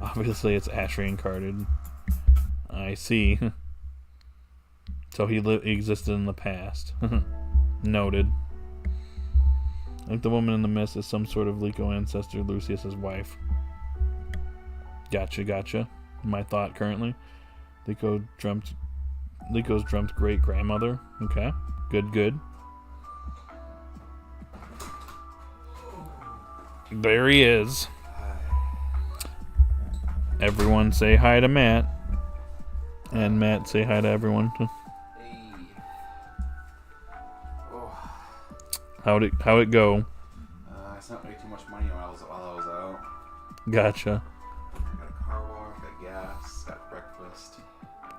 Obviously, it's Ash reincarnated. I see. So he existed in the past. Noted. I think the woman in the mist is some sort of Liko ancestor, Lucius's wife. Gotcha. My thought currently. Liko's dreamt great grandmother. Okay. Good. There he is. Everyone say hi to Matt. And Matt, say hi to everyone. Hey. Oh. How'd it go? I spent way too much money while I was out. Gotcha. Got a car wash, got gas, got breakfast.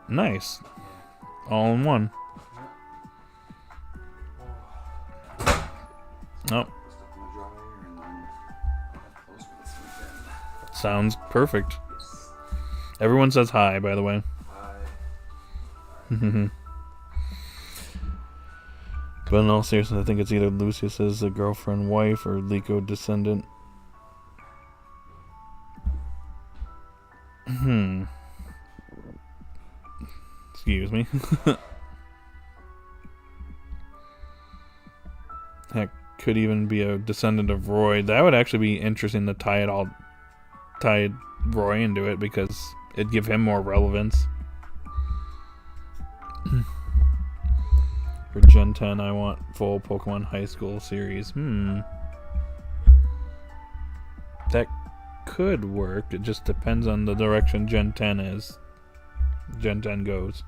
Nice. Yeah. All in one. Oh. Stuff in the dryer and then I'll close for this weekend. Sounds perfect. Yes. Everyone says hi, by the way. Hi. But in all seriousness, I think it's either Lucius's girlfriend, wife, or Liko descendant. Excuse me. Heck, could even be a descendant of Roy. That would actually be interesting to tie Roy into it, because it'd give him more relevance. For Gen 10, I want full Pokemon High School series. That could work. It just depends on the direction Gen 10 goes.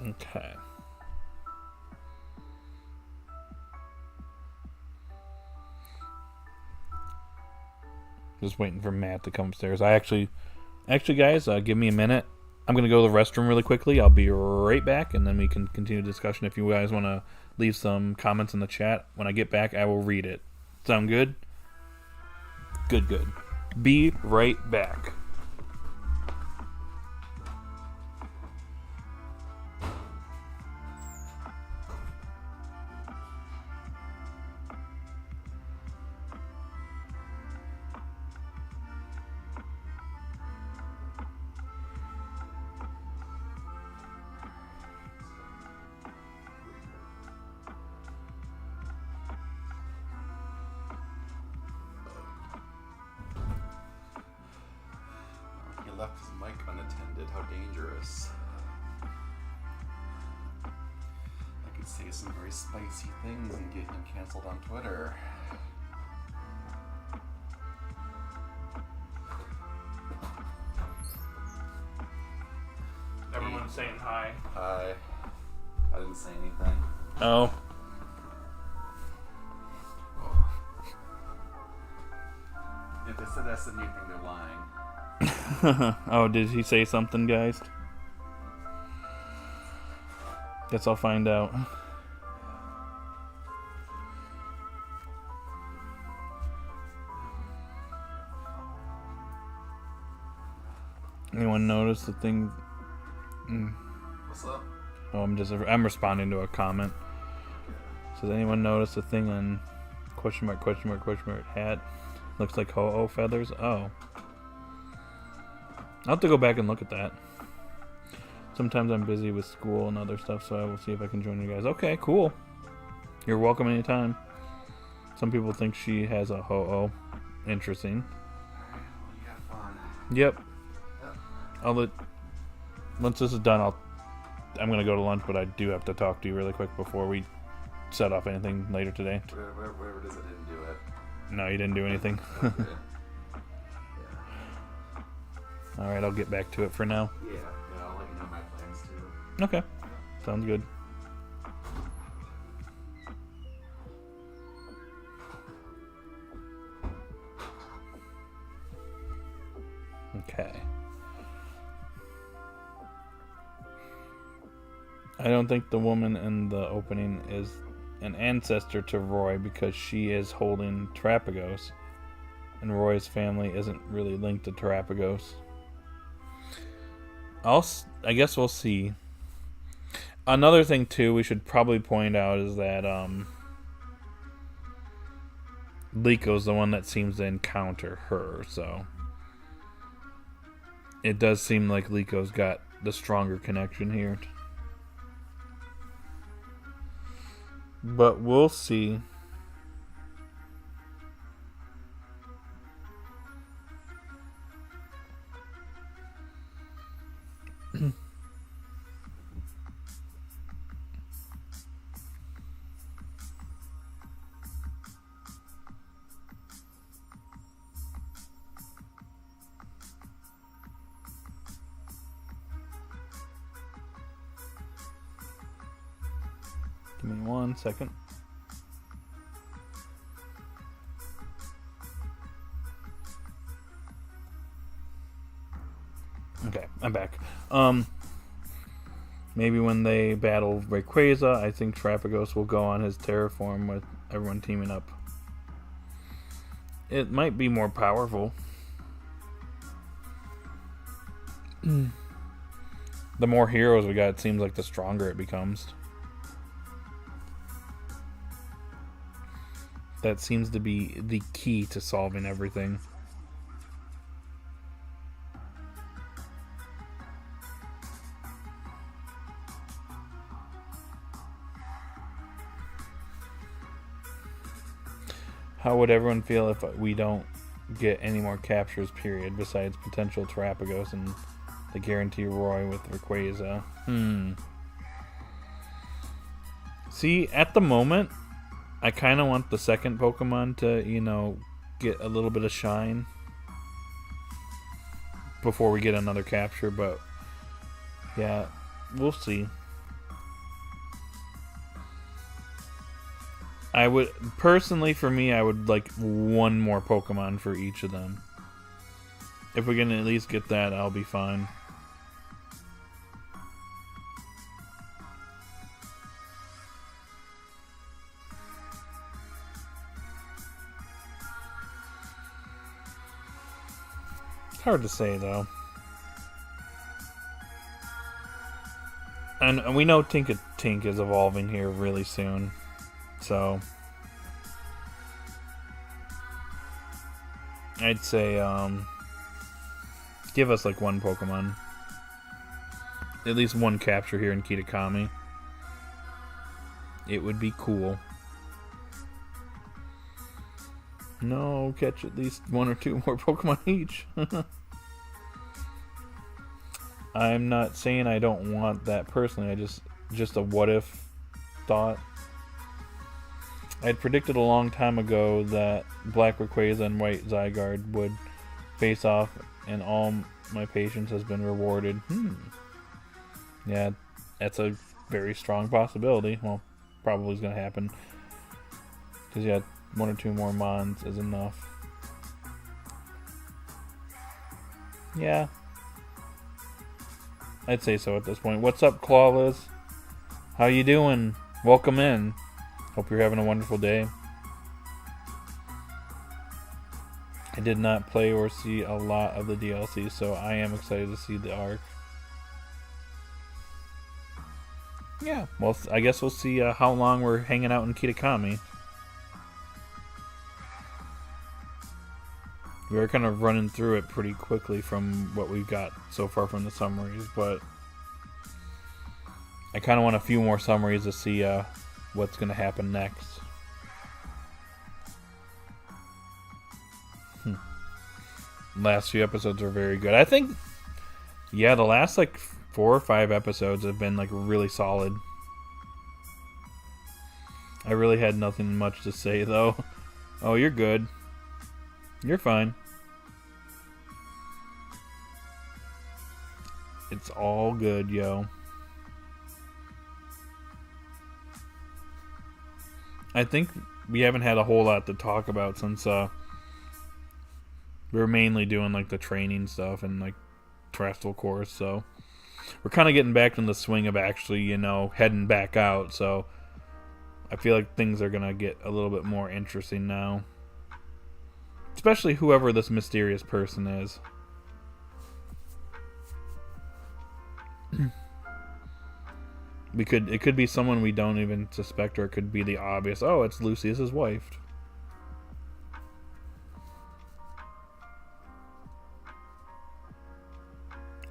Okay. Just waiting for Matt to come upstairs. Actually, guys, give me a minute. I'm gonna go to the restroom really quickly. I'll be right back, and then we can continue the discussion. If you guys want to leave some comments in the chat, when I get back, I will read it. Sound good? Good. Be right back. Left his mic unattended. How dangerous. I could say some very spicy things and get him canceled on Twitter. Everyone's saying hi. Hi. I didn't say anything. Oh. If they said that's anything, they're lying. Oh, did he say something, guys? Guess I'll find out. Anyone notice the thing? What's up? Oh, I'm responding to a comment. So, does anyone notice the thing on question mark hat? Looks like ho-oh feathers. Oh. I'll have to go back and look at that. Sometimes I'm busy with school and other stuff, so I will see if I can join you guys. Okay, cool. You're welcome anytime. Some people think she has a ho-oh. Interesting. Well, you have fun. Yep. Once this is done, I'm gonna go to lunch, but I do have to talk to you really quick before we set off anything later today. Whatever it is, I didn't do it. No, you didn't do anything. Okay. All right, I'll get back to it for now. Yeah, I'll let you know my plans too. Okay, sounds good. Okay. I don't think the woman in the opening is an ancestor to Roy, because she is holding Terapagos, and Roy's family isn't really linked to Terapagos. I guess we'll see. Another thing too we should probably point out is that Liko's the one that seems to encounter her, so it does seem like Liko's got the stronger connection here. But we'll see. Give me 1 second. Okay, I'm back. Maybe when they battle Rayquaza, I think Terrapagos will go on his Terraform with everyone teaming up. It might be more powerful. The more heroes we got, it seems like the stronger it becomes. That seems to be the key to solving everything. How would everyone feel if we don't get any more captures, period, besides potential Terrapagos and the guarantee Roy with Rayquaza? See, at the moment, I kind of want the second Pokemon to, you know, get a little bit of shine before we get another capture, but yeah, we'll see. I would, personally for me, I would like one more Pokemon for each of them. If we can at least get that, I'll be fine. Hard to say, though. And we know Tink is evolving here really soon. So I'd say give us like one Pokemon. At least one capture here in Kitakami. It would be cool. No, catch at least 1 or 2 more Pokemon each. I'm not saying I don't want that personally. I just a what if thought. I had predicted a long time ago that Black Rayquaza and White Zygarde would face off, and all my patience has been rewarded. Yeah, that's a very strong possibility. Well, probably is going to happen. Because, yeah, 1 or 2 more Mons is enough. Yeah. I'd say so at this point. What's up, Clawless? How you doing? Welcome in. Hope you're having a wonderful day. I did not play or see a lot of the DLC, so I am excited to see the arc. Yeah, well, I guess we'll see how long we're hanging out in Kitakami. We are kind of running through it pretty quickly from what we've got so far from the summaries, but I kind of want a few more summaries to see what's going to happen next. Last few episodes are very good. I think, yeah, the last like 4 or 5 episodes have been like really solid. I really had nothing much to say though. Oh, you're good. You're fine. It's all good, yo. I think we haven't had a whole lot to talk about since we were mainly doing like the training stuff and like Terrestrial course, so we're kind of getting back in the swing of actually, you know, heading back out, so I feel like things are gonna get a little bit more interesting now. Especially whoever this mysterious person is. It could be someone we don't even suspect, or it could be the obvious, oh, it's Lucius's wife.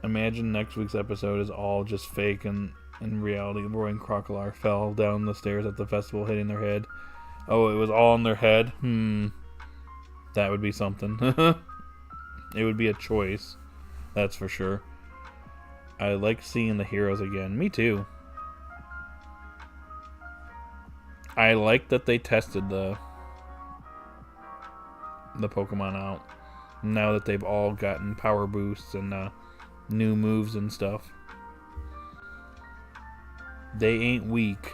Imagine next week's episode is all just fake, and in reality, Roy and Crocodile fell down the stairs at the festival, hitting their head. Oh, it was all in their head? That would be something. It would be a choice. That's for sure. I like seeing the heroes again. Me too. I like that they tested the Pokemon out. Now that they've all gotten power boosts and new moves and stuff. They ain't weak.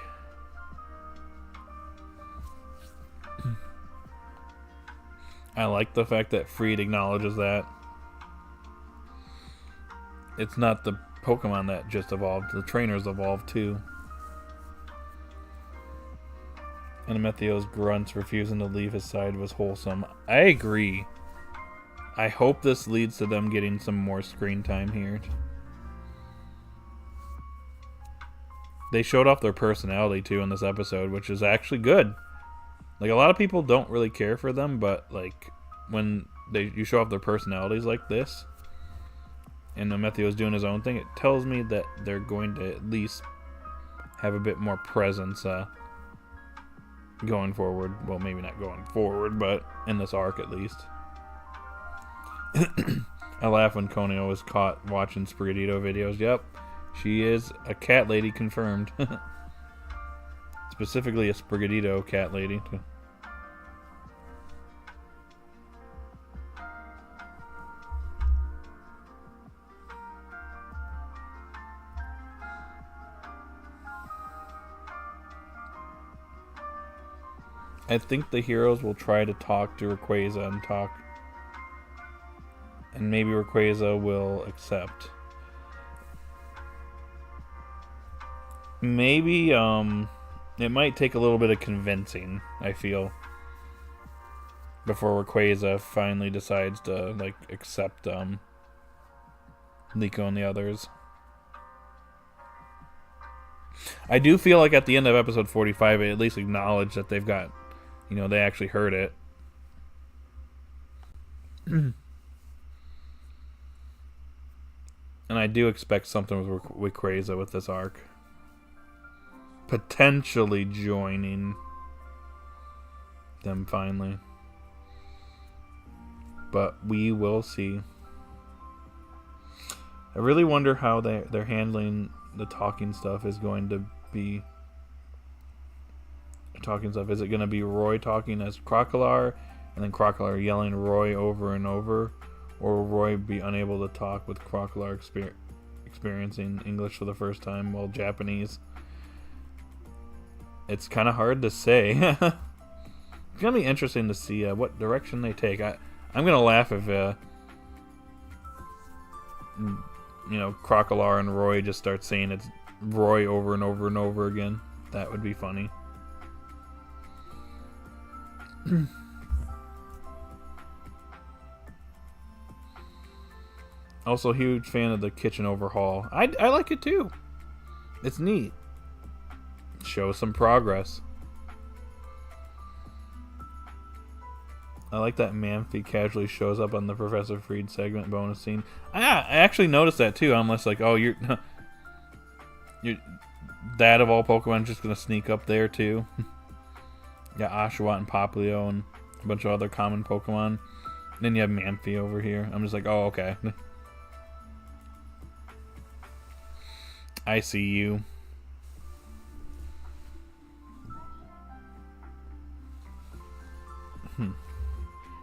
I like the fact that Freed acknowledges that. It's not the Pokemon that just evolved. The trainers evolved too. And Ametheo's grunts refusing to leave his side was wholesome. I agree. I hope this leads to them getting some more screen time here. They showed off their personality too in this episode, which is actually good. Like, a lot of people don't really care for them, but like when you show off their personalities like this, and Ametheo's doing his own thing, it tells me that they're going to at least have a bit more presence going forward. Well, maybe not going forward, but in this arc at least. I laugh when Konio was caught watching Sprigatito videos. Yep, she is a cat lady confirmed. Specifically a Sprigatito cat lady. I think the heroes will try to talk to Rayquaza and maybe Rayquaza will accept. Maybe it might take a little bit of convincing, I feel, before Rayquaza finally decides to like accept Liko and the others. I do feel like at the end of episode 45 it at least acknowledged that they've got, they actually heard it. And I do expect something with Rayquaza with this arc. Potentially joining them finally. But we will see. I really wonder how they're handling the talking stuff is going to be. Talking stuff. Is it going to be Roy talking as Crocodile and then Crocodile yelling Roy over and over? Or will Roy be unable to talk with Crocodile experiencing English for the first time while Japanese? It's kind of hard to say. It's going to be interesting to see what direction they take. I'm going to laugh if Crocodile and Roy just start saying it's Roy over and over and over again. That would be funny. Also, huge fan of the kitchen overhaul. I like it too. It's neat. Shows some progress. I like that Manphy casually shows up on the Professor Freed segment bonus scene. I actually noticed that too. I'm just like, oh, you're that of all Pokemon just gonna sneak up there too. Got Oshawott and Popplio and a bunch of other common Pokemon. And then you have Manphy over here. I'm just like, oh, okay. I see you.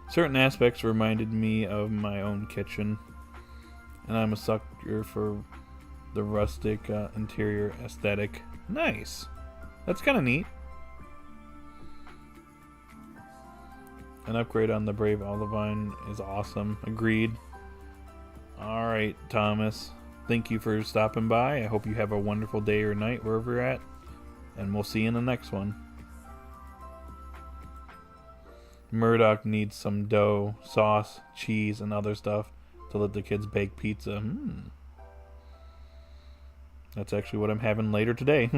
Certain aspects reminded me of my own kitchen. And I'm a sucker for the rustic interior aesthetic. Nice. That's kind of neat. An upgrade on the Brave Olivine is awesome. Agreed. Alright, Thomas. Thank you for stopping by. I hope you have a wonderful day or night wherever you're at. And we'll see you in the next one. Murdoch needs some dough, sauce, cheese, and other stuff to let the kids bake pizza. That's actually what I'm having later today.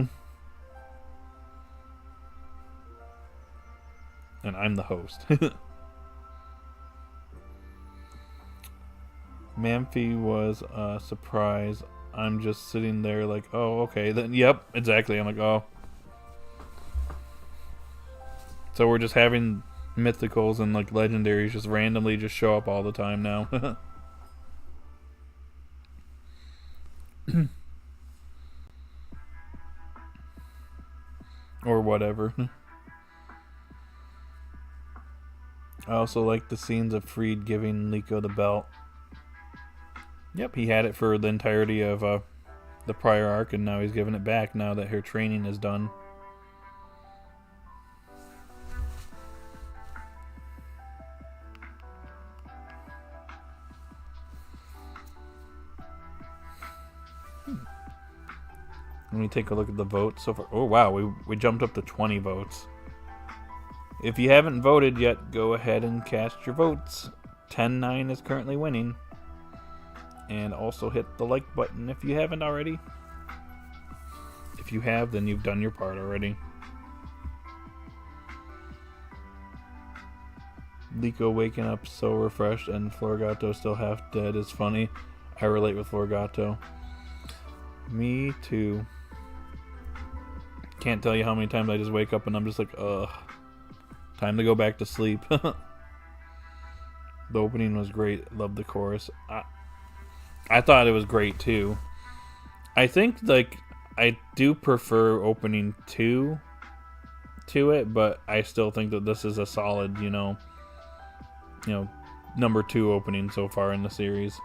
And I'm the host. Mamphy was a surprise. I'm just sitting there like, oh, okay. Then, yep, exactly. I'm like, oh. So we're just having mythicals and like legendaries just randomly just show up all the time now. Or whatever. I also like the scenes of Freed giving Liko the belt. Yep, he had it for the entirety of the prior arc, and now he's giving it back now that her training is done. Let me take a look at the votes so far. Oh, wow, we jumped up to 20 votes. If you haven't voted yet, go ahead and cast your votes. 10-9 is currently winning. And also hit the like button if you haven't already. If you have, then you've done your part already. Liko waking up so refreshed and Florgato still half dead is funny. I relate with Florgato. Me too. Can't tell you how many times I just wake up and I'm just like, ugh. Time to go back to sleep. The opening was great. Loved the chorus. I thought it was great too. I think like I do prefer opening 2 to it, but I still think that this is a solid, you know, number 2 opening so far in the series.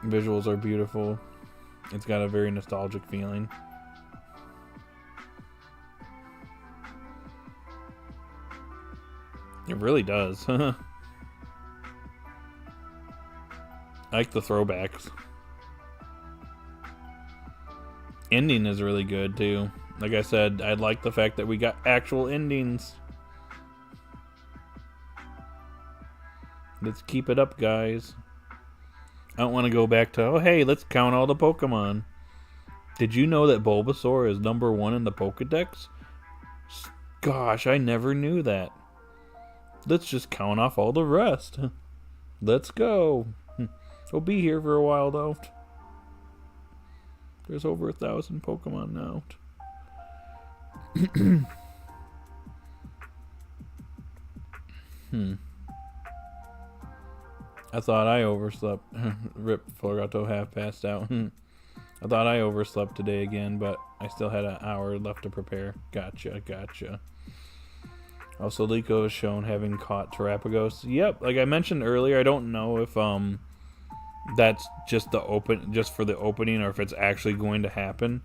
Visuals are beautiful. It's got a very nostalgic feeling. It really does. I like the throwbacks. Ending is really good too. Like I said, I like the fact that we got actual endings. Let's keep it up, guys. I don't want to go back to, oh hey, let's count all the Pokemon. Did you know that Bulbasaur is number 1 in the Pokedex? Gosh, I never knew that. Let's just count off all the rest. Let's go. We'll be here for a while though. There's over 1,000 Pokemon now. I thought I overslept. Rip, Florgato half passed out. I thought I overslept today again, but I still had an hour left to prepare. Gotcha. Also, Liko is shown having caught Terapagos. Yep, like I mentioned earlier, I don't know if that's just just for the opening or if it's actually going to happen.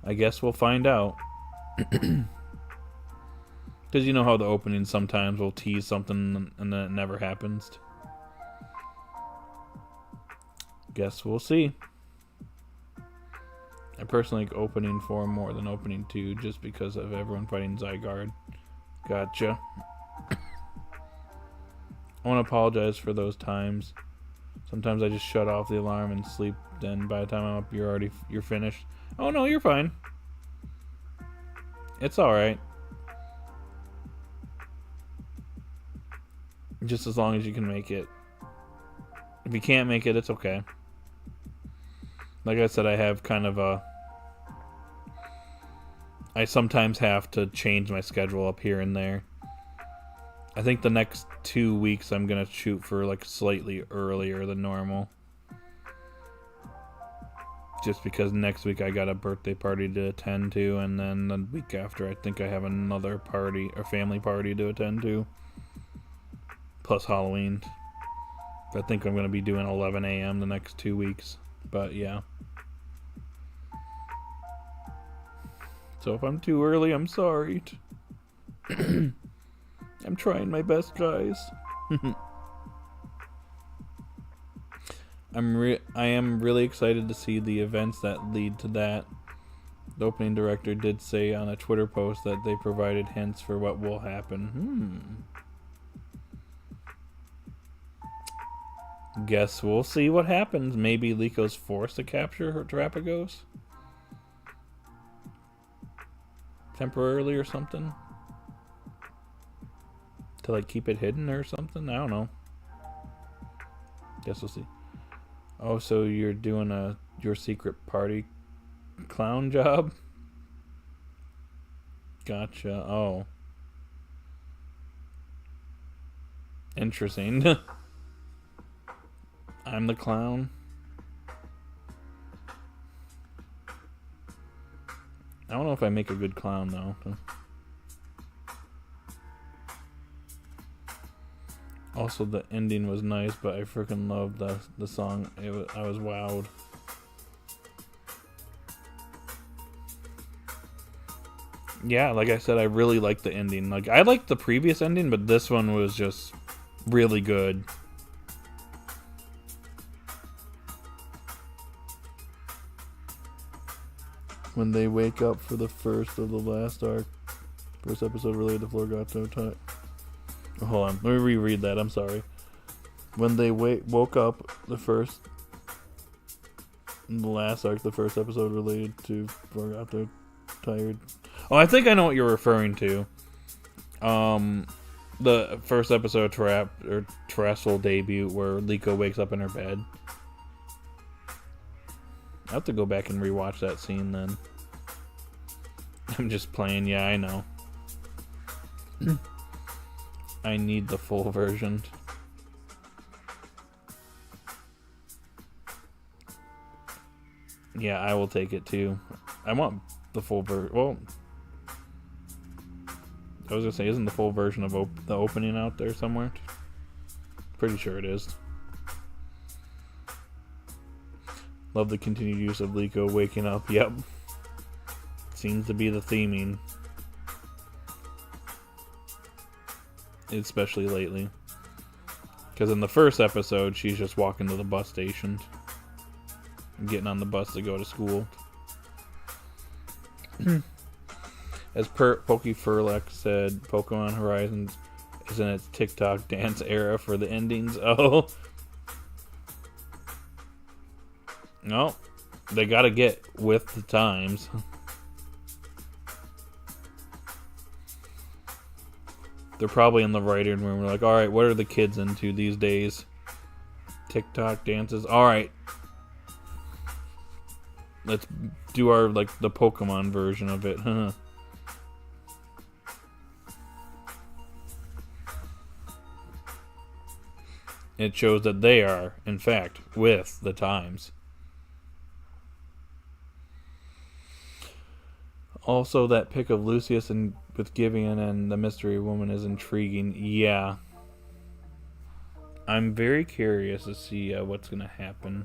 I guess we'll find out. Because you know how the opening sometimes will tease something and then it never happens. Guess we'll see. I personally like opening 4 more than opening 2 just because of everyone fighting Zygarde. Gotcha. I want to apologize for those times. Sometimes I just shut off the alarm and sleep. Then by the time I'm up, you're finished. Oh no, you're fine. It's all right. Just as long as you can make it. If you can't make it, it's okay. Like I said, I have kind of a... I sometimes have to change my schedule up here and there. I think the next 2 weeks I'm going to shoot for like slightly earlier than normal. Just because next week I got a birthday party to attend to, and then the week after I think I have another party, a family party to attend to. Plus Halloween. I think I'm going to be doing 11 a.m. the next 2 weeks. But yeah. So if I'm too early, I'm sorry. I'm trying my best, guys. I am really excited to see the events that lead to that. The opening director did say on a Twitter post that they provided hints for what will happen. Guess we'll see what happens. Maybe Liko's forced to capture her Terrapagos? Temporarily or something? To like keep it hidden or something? I don't know. Guess we'll see. Oh, so you're doing your secret party clown job? Gotcha. Oh. Interesting. I'm the clown. I don't know if I make a good clown though. Also, the ending was nice, but I freaking loved the song. I was wowed. Yeah, like I said, I really liked the ending. Like I liked the previous ending, but this one was just really good. When they wake up for the first of the last arc, first episode related to Florgato type. Hold on, let me reread that. I'm sorry. When they woke up, the last arc, the first episode related to Florgato tired. Oh, I think I know what you're referring to. The first episode of Terrestrial debut where Liko wakes up in her bed. I have to go back and rewatch that scene then. I'm just playing, yeah, I know. I need the full version. Yeah, I will take it too. I want the full version. Well, I was gonna say, isn't the full version of the opening out there somewhere? Pretty sure it is. Love the continued use of Liko waking up. Yep. Seems to be the theming. Especially lately. Because in the first episode, she's just walking to the bus station. Getting on the bus to go to school. As Pokefurlex said, Pokemon Horizons is in its TikTok dance era for the endings. Oh. No. They gotta get with the times. They're probably in the writing room. We're like, alright, what are the kids into these days? TikTok dances. Alright. Let's do our, like, the Pokemon version of it. It shows that they are, in fact, with the times. Also, that pic of Lucius and with Gideon and the mystery woman is intriguing. Yeah. I'm very curious to see what's going to happen.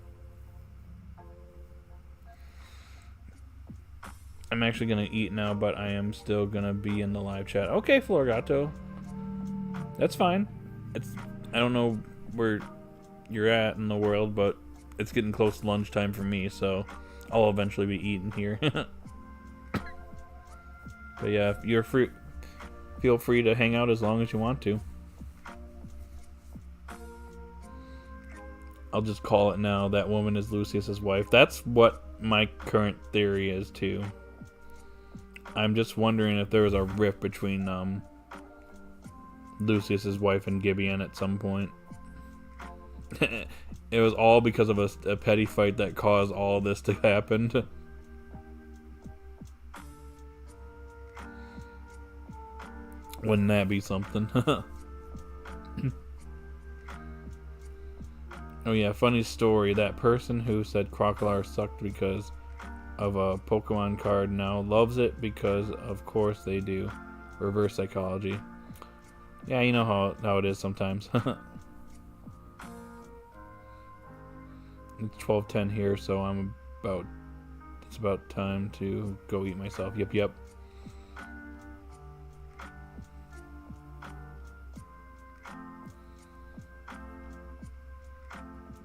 I'm actually going to eat now, but I am still going to be in the live chat. Okay, Florgato. That's fine. I don't know where you're at in the world, but it's getting close to lunchtime for me, so I'll eventually be eating here. But yeah, if you're free, feel free to hang out as long as you want to. I'll just call it now. That woman is Lucius's wife. That's what my current theory is too. I'm just wondering if there was a rift between Lucius's wife and Gideon at some point. It was all because of a petty fight that caused all this to happen. Wouldn't that be something? Oh yeah, funny story. That person who said Crocodile sucked because of a Pokemon card now loves it because of course they do. Reverse psychology. Yeah, you know how it is sometimes. It's 12:10 here, so it's about time to go eat myself. Yep.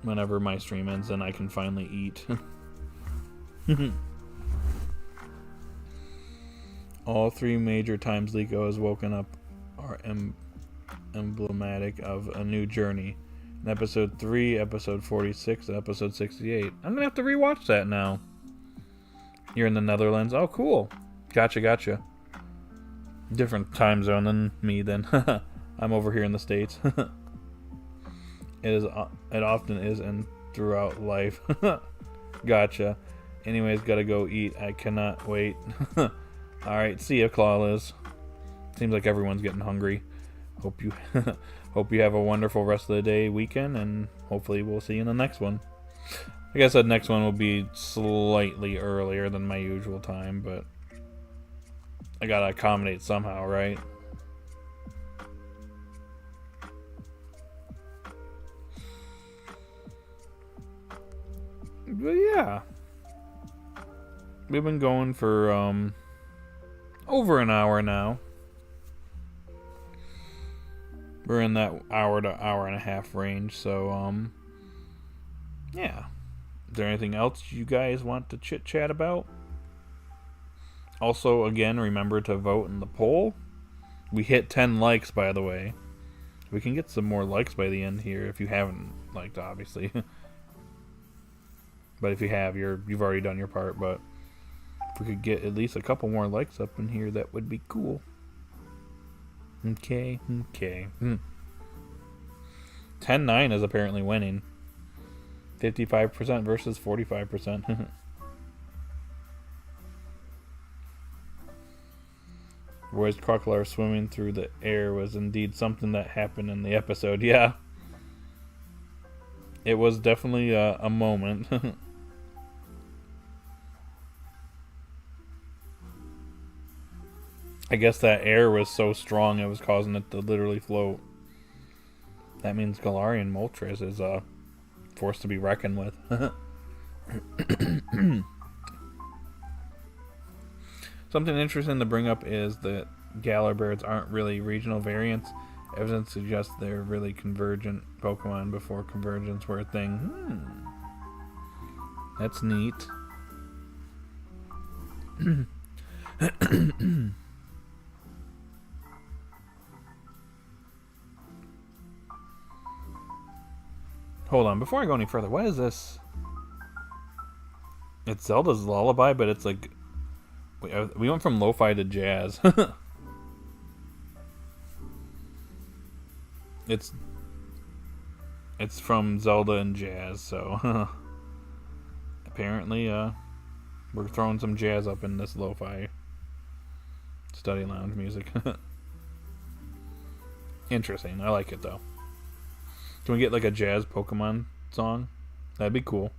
Whenever my stream ends, then I can finally eat. All 3 major times Liko has woken up are emblematic of a new journey. Episode 3, Episode 46, and Episode 68. I'm gonna have to rewatch that now. You're in the Netherlands. Oh, cool. Gotcha. Different time zone than me then. I'm over here in the States. It often is and throughout life. Gotcha. Anyways, gotta go eat. I cannot wait. Alright, see ya, Clawless. Seems like everyone's getting hungry. Hope you have a wonderful rest of the day, weekend, and hopefully we'll see you in the next one. Like I said, next one will be slightly earlier than my usual time, but I gotta accommodate somehow, right? But yeah. We've been going for over an hour now. We're in that hour to hour and a half range, so yeah. Is there anything else you guys want to chit chat about? Also, again, remember to vote in the poll. We hit 10 likes, by the way. We can get some more likes by the end here if you haven't liked, obviously. But if you have, you've already done your part. But if we could get at least a couple more likes up in here, that would be cool. Okay. 10-9 is apparently winning. 55% versus 45%. Roy's crocodile swimming through the air was indeed something that happened in the episode. Yeah. It was definitely a moment. I guess that air was so strong it was causing it to literally float. That means Galarian Moltres is a force to be reckoned with. Something interesting to bring up is that Galar birds aren't really regional variants. Evidence suggests they're really convergent Pokemon before convergence were a thing. That's neat. Hold on, before I go any further, what is this? It's Zelda's Lullaby, but it's like... We went from lo-fi to jazz. It's from Zelda and jazz, so... Apparently, we're throwing some jazz up in this lo-fi study lounge music. Interesting, I like it though. Can we get like a jazz Pokemon song? That'd be cool.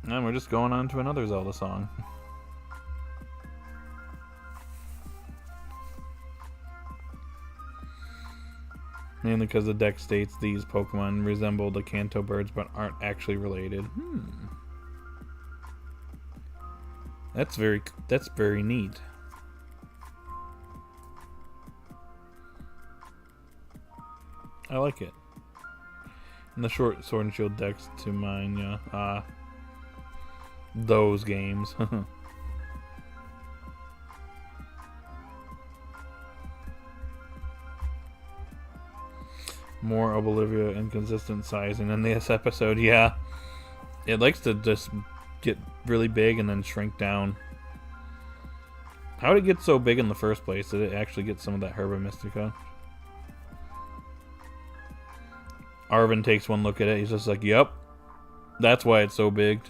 And we're just going on to another Zelda song. Mainly because the deck states these Pokemon resemble the Kanto birds but aren't actually related. That's very neat. I like it. And the short Sword and Shield decks to mine, yeah. Those games. More Oblivia inconsistent sizing in this episode, yeah. It likes to just get really big and then shrink down. How did it get so big in the first place? Did it actually get some of that Herba Mystica? Arvin takes one look at it. He's just like, yep. That's why it's so big.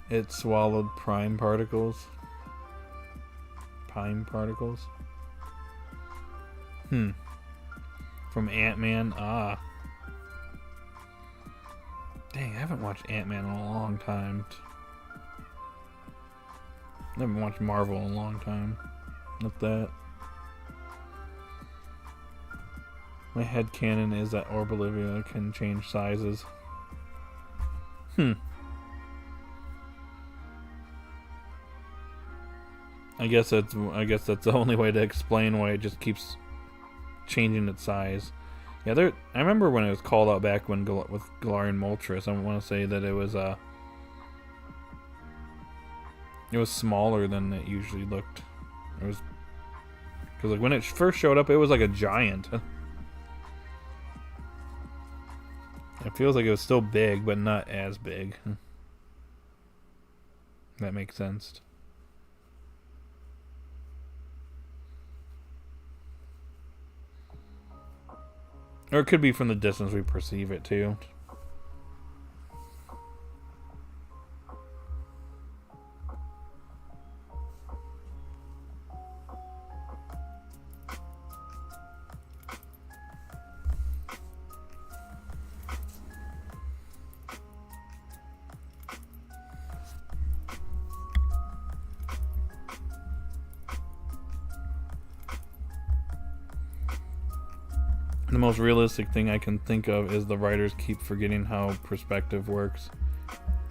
It swallowed prime particles. Prime particles? From Ant-Man? Ah. Dang, I haven't watched Ant-Man in a long time. I haven't watched Marvel in a long time. Not that. My headcanon is that Orbolivia can change sizes. I guess that's the only way to explain why it just keeps changing its size. Yeah, I remember when it was called out back when with Galarian Moltres. I want to say that it was smaller than it usually looked. It was because like when it first showed up, it was like a giant. It feels like it was still big, but not as big. That makes sense. Or it could be from the distance we perceive it too. The most realistic thing I can think of is the writers keep forgetting how perspective works.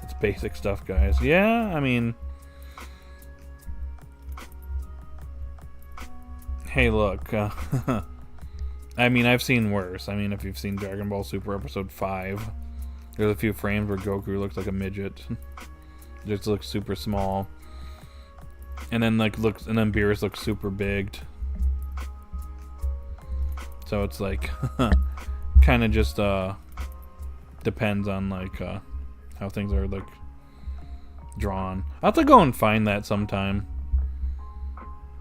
It's basic stuff, guys. Yeah, I mean... Hey, look. I mean, I've seen worse. I mean, if you've seen Dragon Ball Super Episode 5, there's a few frames where Goku looks like a midget. Just looks super small. And then, like, Beerus looks super big. So it's like, kind of just depends on like how things are like drawn. I'll have to go and find that sometime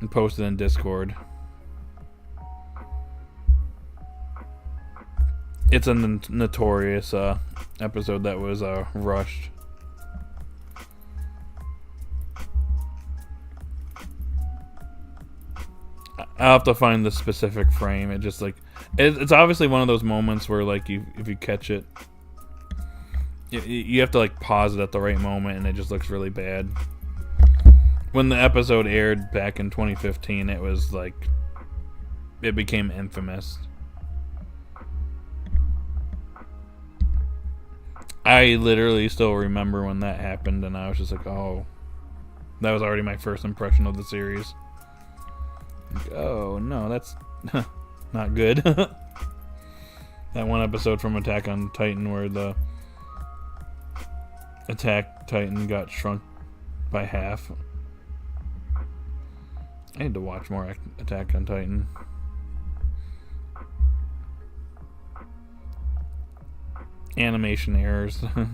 and post it in Discord. It's a notorious episode that was rushed. I'll have to find the specific frame. It just like it's obviously one of those moments where like if you catch it, you have to like pause it at the right moment, and it just looks really bad. When the episode aired back in 2015, it was like it became infamous. I literally still remember when that happened, and I was just like, oh, that was already my first impression of the series. Oh no, that's not good. That one episode from Attack on Titan where the Attack Titan got shrunk by half. I need to watch more Attack on Titan. Animation errors. I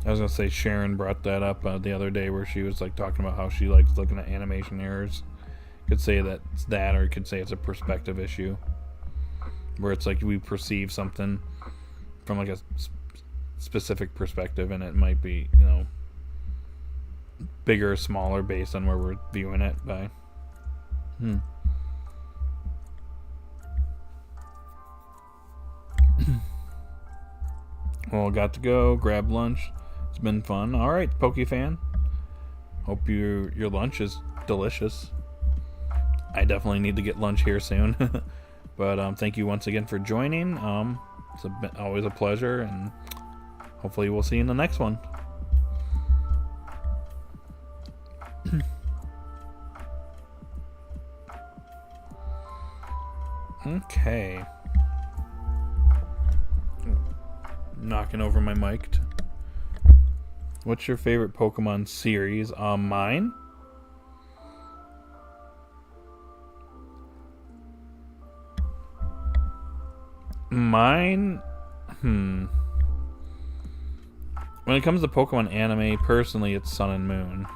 was gonna say Sharon brought that up the other day where she was like talking about how she likes looking at animation errors. Could say that's that, or could say it's a perspective issue, where it's like we perceive something from like a specific perspective, and it might be, you know, bigger or smaller based on where we're viewing it by. Well, got to go grab lunch. It's been fun. All right, Pokefan. Hope your lunch is delicious. I definitely need to get lunch here soon. But thank you once again for joining. It's always a pleasure, and hopefully we'll see you in the next one. Okay. Knocking over my mic. What's your favorite Pokemon series? Mine? When it comes to Pokemon anime, personally, it's Sun and Moon.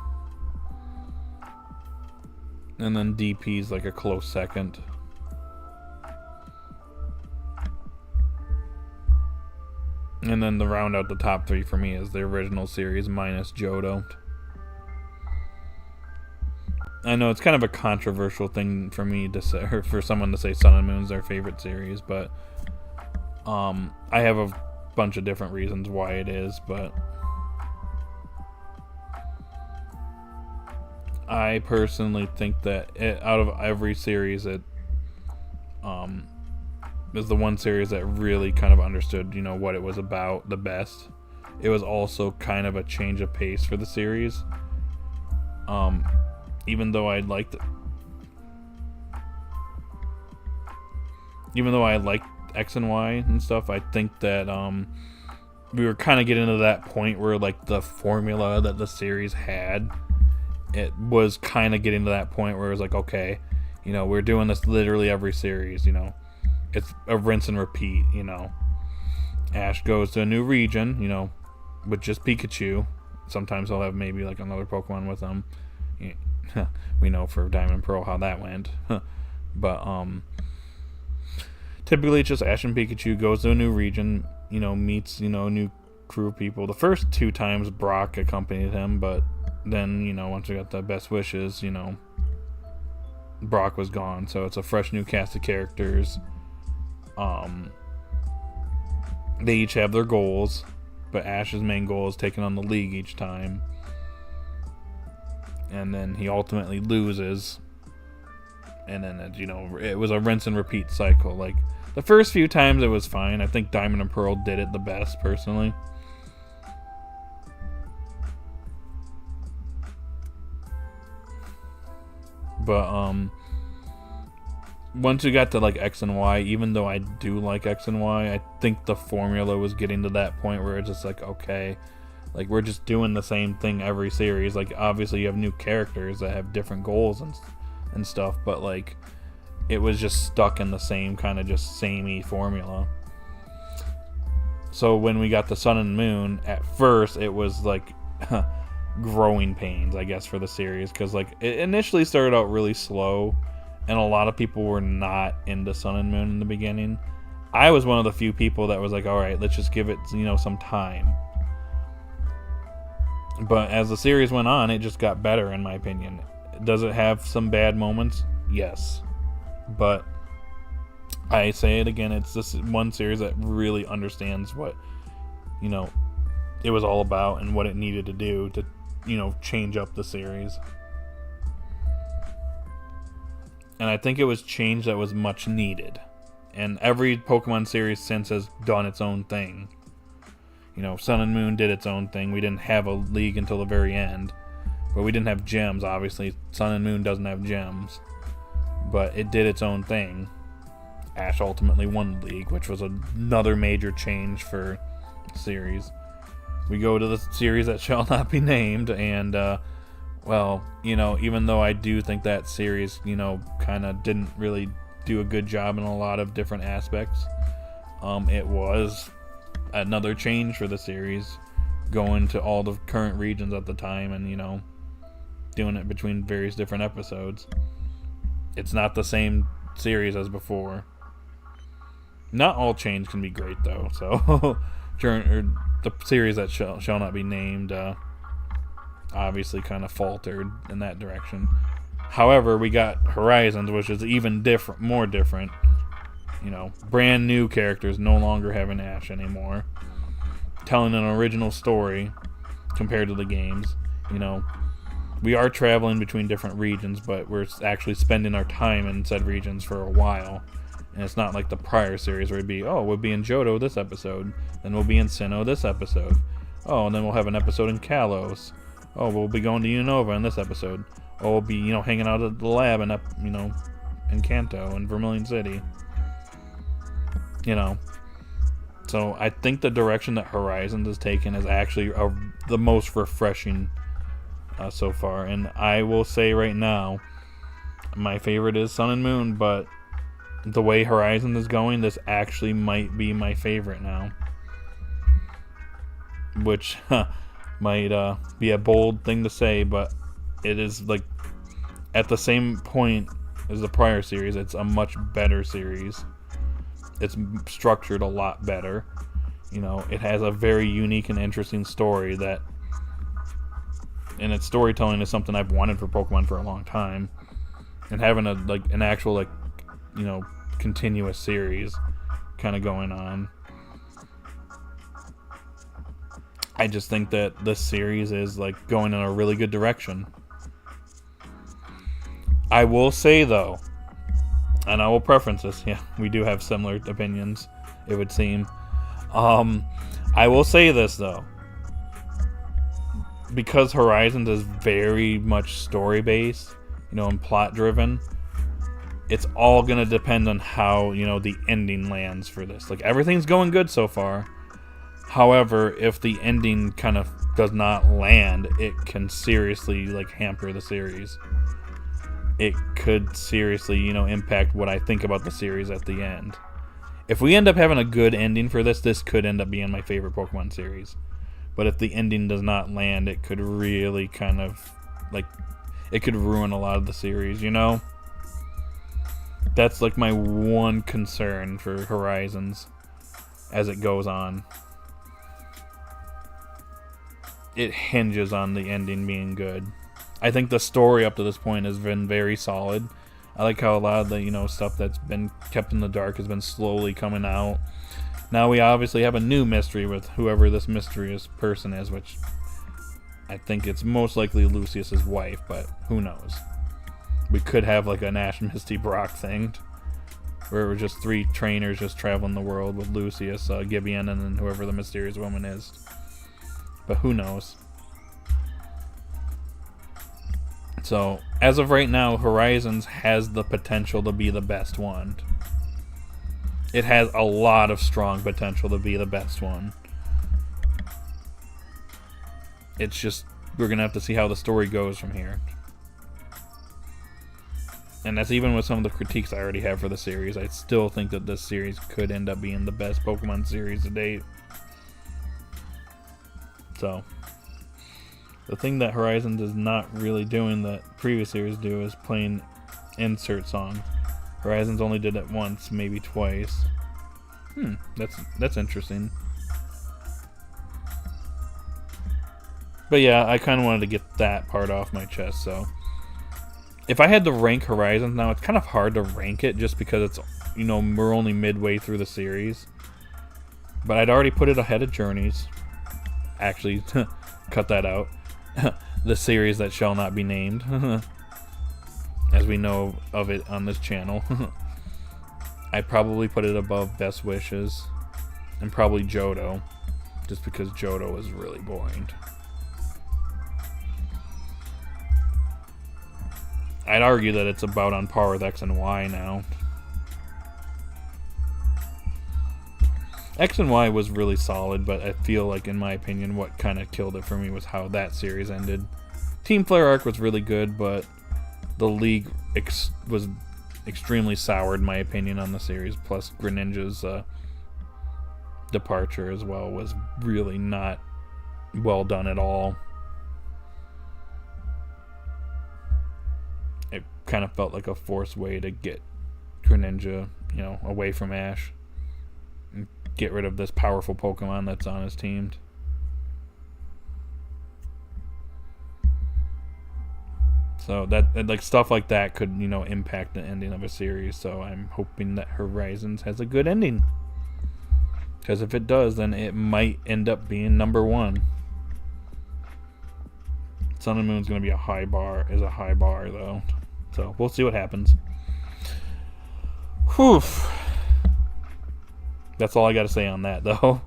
And then DP's like a close second. And then the round out the top three for me is the original series minus Johto. I know it's kind of a controversial thing for me to say, or for someone to say Sun and Moon's their favorite series, but I have a bunch of different reasons why it is, but I personally think that out of every series, it is the one series that really kind of understood, you know, what it was about the best. It was also kind of a change of pace for the series. Even though I liked even though I like X and Y and stuff, I think that we were kind of getting to that point where like the formula that the series had, it was kind of getting to that point where it was like, okay, you know, we're doing this literally every series, you know, it's a rinse and repeat, you know. Ash goes to a new region, you know, with just Pikachu. Sometimes he'll have maybe like another Pokemon with him. We know for Diamond and Pearl how that went. But typically it's just Ash and Pikachu, goes to a new region, you know, meets, you know, a new crew of people. The first 2 times Brock accompanied him, but then, you know, once we got the best wishes, you know, Brock was gone. So it's a fresh new cast of characters. They each have their goals, but Ash's main goal is taking on the league each time. And then he ultimately loses. And then, you know, it was a rinse and repeat cycle. Like, the first few times it was fine. I think Diamond and Pearl did it the best, personally. But, once we got to, like, X and Y, even though I do like X and Y, I think the formula was getting to that point where it's just like, okay, like, we're just doing the same thing every series. Like, obviously you have new characters that have different goals and stuff, but, like, it was just stuck in the same kind of just samey formula. So when we got the Sun and Moon, at first it was, like, growing pains, I guess, for the series, because, like, it initially started out really slow, and a lot of people were not into Sun and Moon in the beginning. I was one of the few people that was like, alright, let's just give it, you know, some time. But as the series went on, it just got better, in my opinion. Does it have some bad moments? Yes. But I say it again, it's this one series that really understands what, you know, it was all about and what it needed to do to, you know, change up the series. And I think it was change that was much needed. And every Pokemon series since has done its own thing. You know, Sun and Moon did its own thing. We didn't have a league until the very end. But we didn't have gems, obviously. Sun and Moon doesn't have gems. But it did its own thing. Ash ultimately won the league, which was another major change for the series. We go to the series that shall not be named, and, well, you know, even though I do think that series, you know, kind of didn't really do a good job in a lot of different aspects, it was another change for the series, going to all the current regions at the time and, you know, doing it between various different episodes. It's not the same series as before. Not all change can be great, though, so the series that shall not be named obviously kind of faltered in that direction. However, we got Horizons, which is even more different. You know, brand new characters, no longer having Ash anymore. Telling an original story compared to the games. You know, we are traveling between different regions, but we're actually spending our time in said regions for a while. And it's not like the prior series where it'd be, oh, we'll be in Johto this episode, then we'll be in Sinnoh this episode. Oh, and then we'll have an episode in Kalos. Oh, we'll be going to Unova in this episode. Oh, we'll be, you know, hanging out at the lab and up, you know, in Kanto and Vermilion City. You know. So I think the direction that Horizons has taken is actually the most refreshing so far. And I will say right now, my favorite is Sun and Moon, but the way Horizon is going, this actually might be my favorite now. Which might be a bold thing to say, but it is, like, at the same point as the prior series. It's a much better series. It's structured a lot better. You know, it has a very unique and interesting story that, and its storytelling is something I've wanted for Pokemon for a long time. And having an actual, like, you know, continuous series kind of going on. I just think that this series is, like, going in a really good direction. I will say, though, and I will preference this, yeah, we do have similar opinions, it would seem. I will say this, though. Because Horizons is very much story-based, you know, and plot-driven, it's all going to depend on how, the ending lands for this. Like, everything's going good so far. However, if the ending kind of does not land, it can seriously, like, hamper the series. It could seriously, impact what I think about the series at the end. If we end up having a good ending for this, this could end up being my favorite Pokemon series. But if the ending does not land, it could really kind of, like, it could ruin a lot of the series, That's, like, my one concern for Horizons as it goes on. It hinges on the ending being good. I think the story up to this point has been very solid. I like how a lot of the, stuff that's been kept in the dark has been slowly coming out. Now we obviously have a new mystery with whoever this mysterious person is, which I think it's most likely Lucius's wife, but who knows. We could have like an Ash Misty Brock thing, where it was just 3 trainers just traveling the world with Lucius, Gibeon, and then whoever the mysterious woman is. But who knows? So, as of right now, Horizons has the potential to be the best one. It has a lot of strong potential to be the best one. It's just, we're going to have to see how the story goes from here. And that's even with some of the critiques I already have for the series. I still think that this series could end up being the best Pokemon series to date. So, the thing that Horizons is not really doing that previous series do is playing insert songs. Horizons only did it once, maybe twice. That's interesting. But yeah, I kind of wanted to get that part off my chest, so. If I had to rank Horizons now, it's kind of hard to rank it just because it's, we're only midway through the series. But I'd already put it ahead of Journeys. Actually, cut that out. The series that shall not be named. As we know of it on this channel. I'd probably put it above Best Wishes. And probably Johto. Just because Johto is really boring. I'd argue that it's about on par with X and Y now. X and Y was really solid, but I feel like, in my opinion, what kind of killed it for me was how that series ended. Team Flare arc was really good, but the League was extremely sour, in my opinion, on the series. Plus, Greninja's departure as well was really not well done at all. It kind of felt like a forced way to get Greninja, away from Ash. And get rid of this powerful Pokemon that's on his team. So that, like, stuff like that could, impact the ending of a series. So I'm hoping that Horizons has a good ending. Because if it does, then it might end up being number 1. Sun and Moon's going to be a high bar, though. So we'll see what happens. Whew. That's all I got to say on that, though.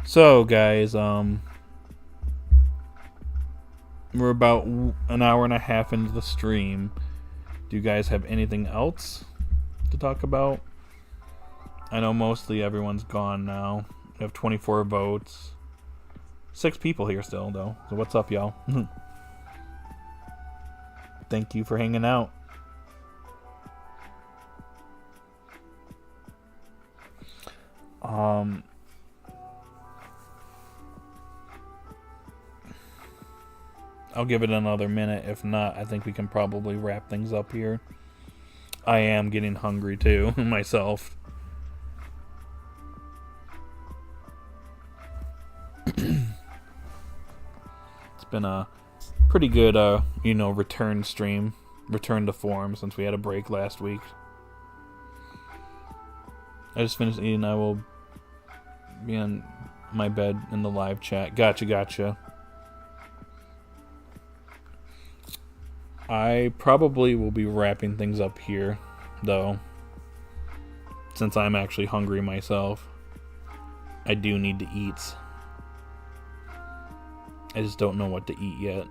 So, guys, we're about an hour and a half into the stream. Do you guys have anything else to talk about? I know mostly everyone's gone now. We have 24 votes. 6 people here still, though. So what's up, y'all? Thank you for hanging out. I'll give it another minute. If not, I think we can probably wrap things up here. I am getting hungry too, myself. It's been a pretty good, return stream. Return to form since we had a break last week. I just finished eating. I will be on my bed in the live chat. Gotcha. I probably will be wrapping things up here, though. Since I'm actually hungry myself. I do need to eat. I just don't know what to eat yet.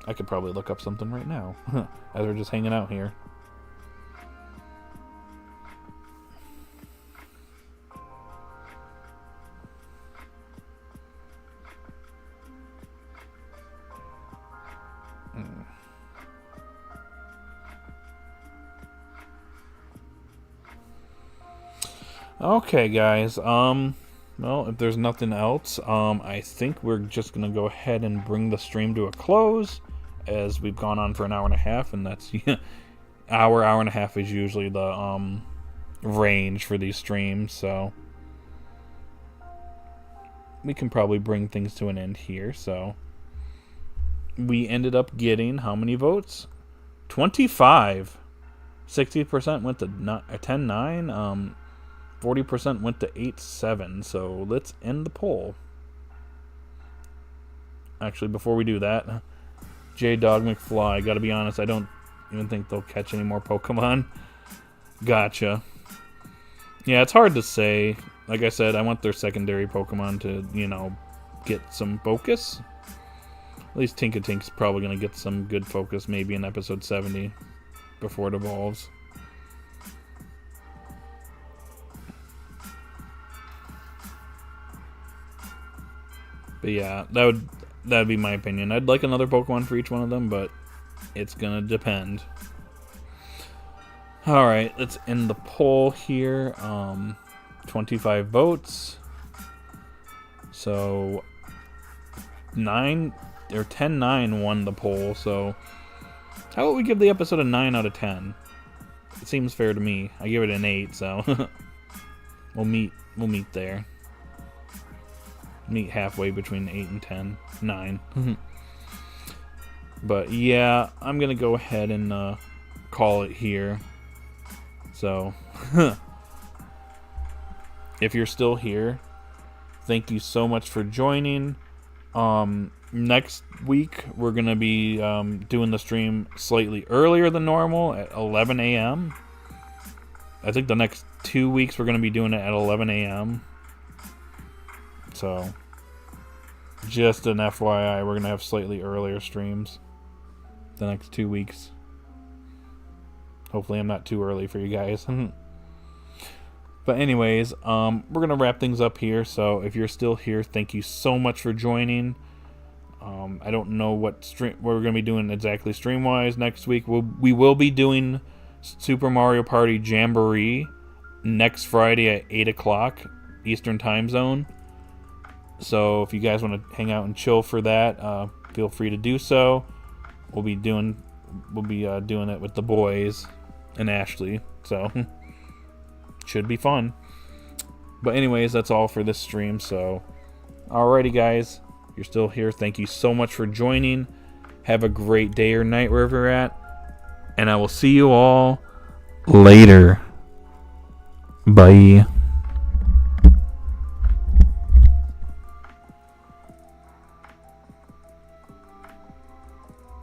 I could probably look up something right now as we're just hanging out here. Okay, guys. Well, if there's nothing else, I think we're just gonna go ahead and bring the stream to a close, as we've gone on for an hour and a half, and that's hour and a half is usually the range for these streams. So we can probably bring things to an end here. So we ended up getting how many votes? 25. 60% went to 10-9. 40% went to 8-7, so let's end the poll. Actually, before we do that, J-Dog McFly, gotta be honest, I don't even think they'll catch any more Pokemon. Gotcha. Yeah, it's hard to say. Like I said, I want their secondary Pokemon to, you know, get some focus. At least Tinkatink's probably gonna get some good focus maybe in episode 70 before it evolves. But yeah, that'd be my opinion. I'd like another Pokemon for each one of them, but it's gonna depend. Alright, let's end the poll here. 25 votes. So 10-9 won the poll, so how about we give the episode a 9 out of 10? It seems fair to me. I give it an 8, so we'll meet there. Meet halfway between 8 and 10. 9. But yeah, I'm gonna go ahead and call it here. So if you're still here, thank you so much for joining. Next week we're gonna be doing the stream slightly earlier than normal at 11 a.m. I think the next 2 weeks we're gonna be doing it at 11 a.m. So, just an FYI, we're going to have slightly earlier streams the next 2 weeks. Hopefully I'm not too early for you guys. But anyways, we're going to wrap things up here. So, if you're still here, thank you so much for joining. I don't know what we're going to be doing exactly stream-wise next week. We will be doing Super Mario Party Jamboree next Friday at 8 o'clock Eastern Time Zone. So if you guys want to hang out and chill for that, feel free to do so. We'll be doing it with the boys and Ashley, so should be fun. But anyways, that's all for this stream. So alrighty, guys, you're still here. Thank you so much for joining. Have a great day or night wherever you're at, and I will see you all later. Bye.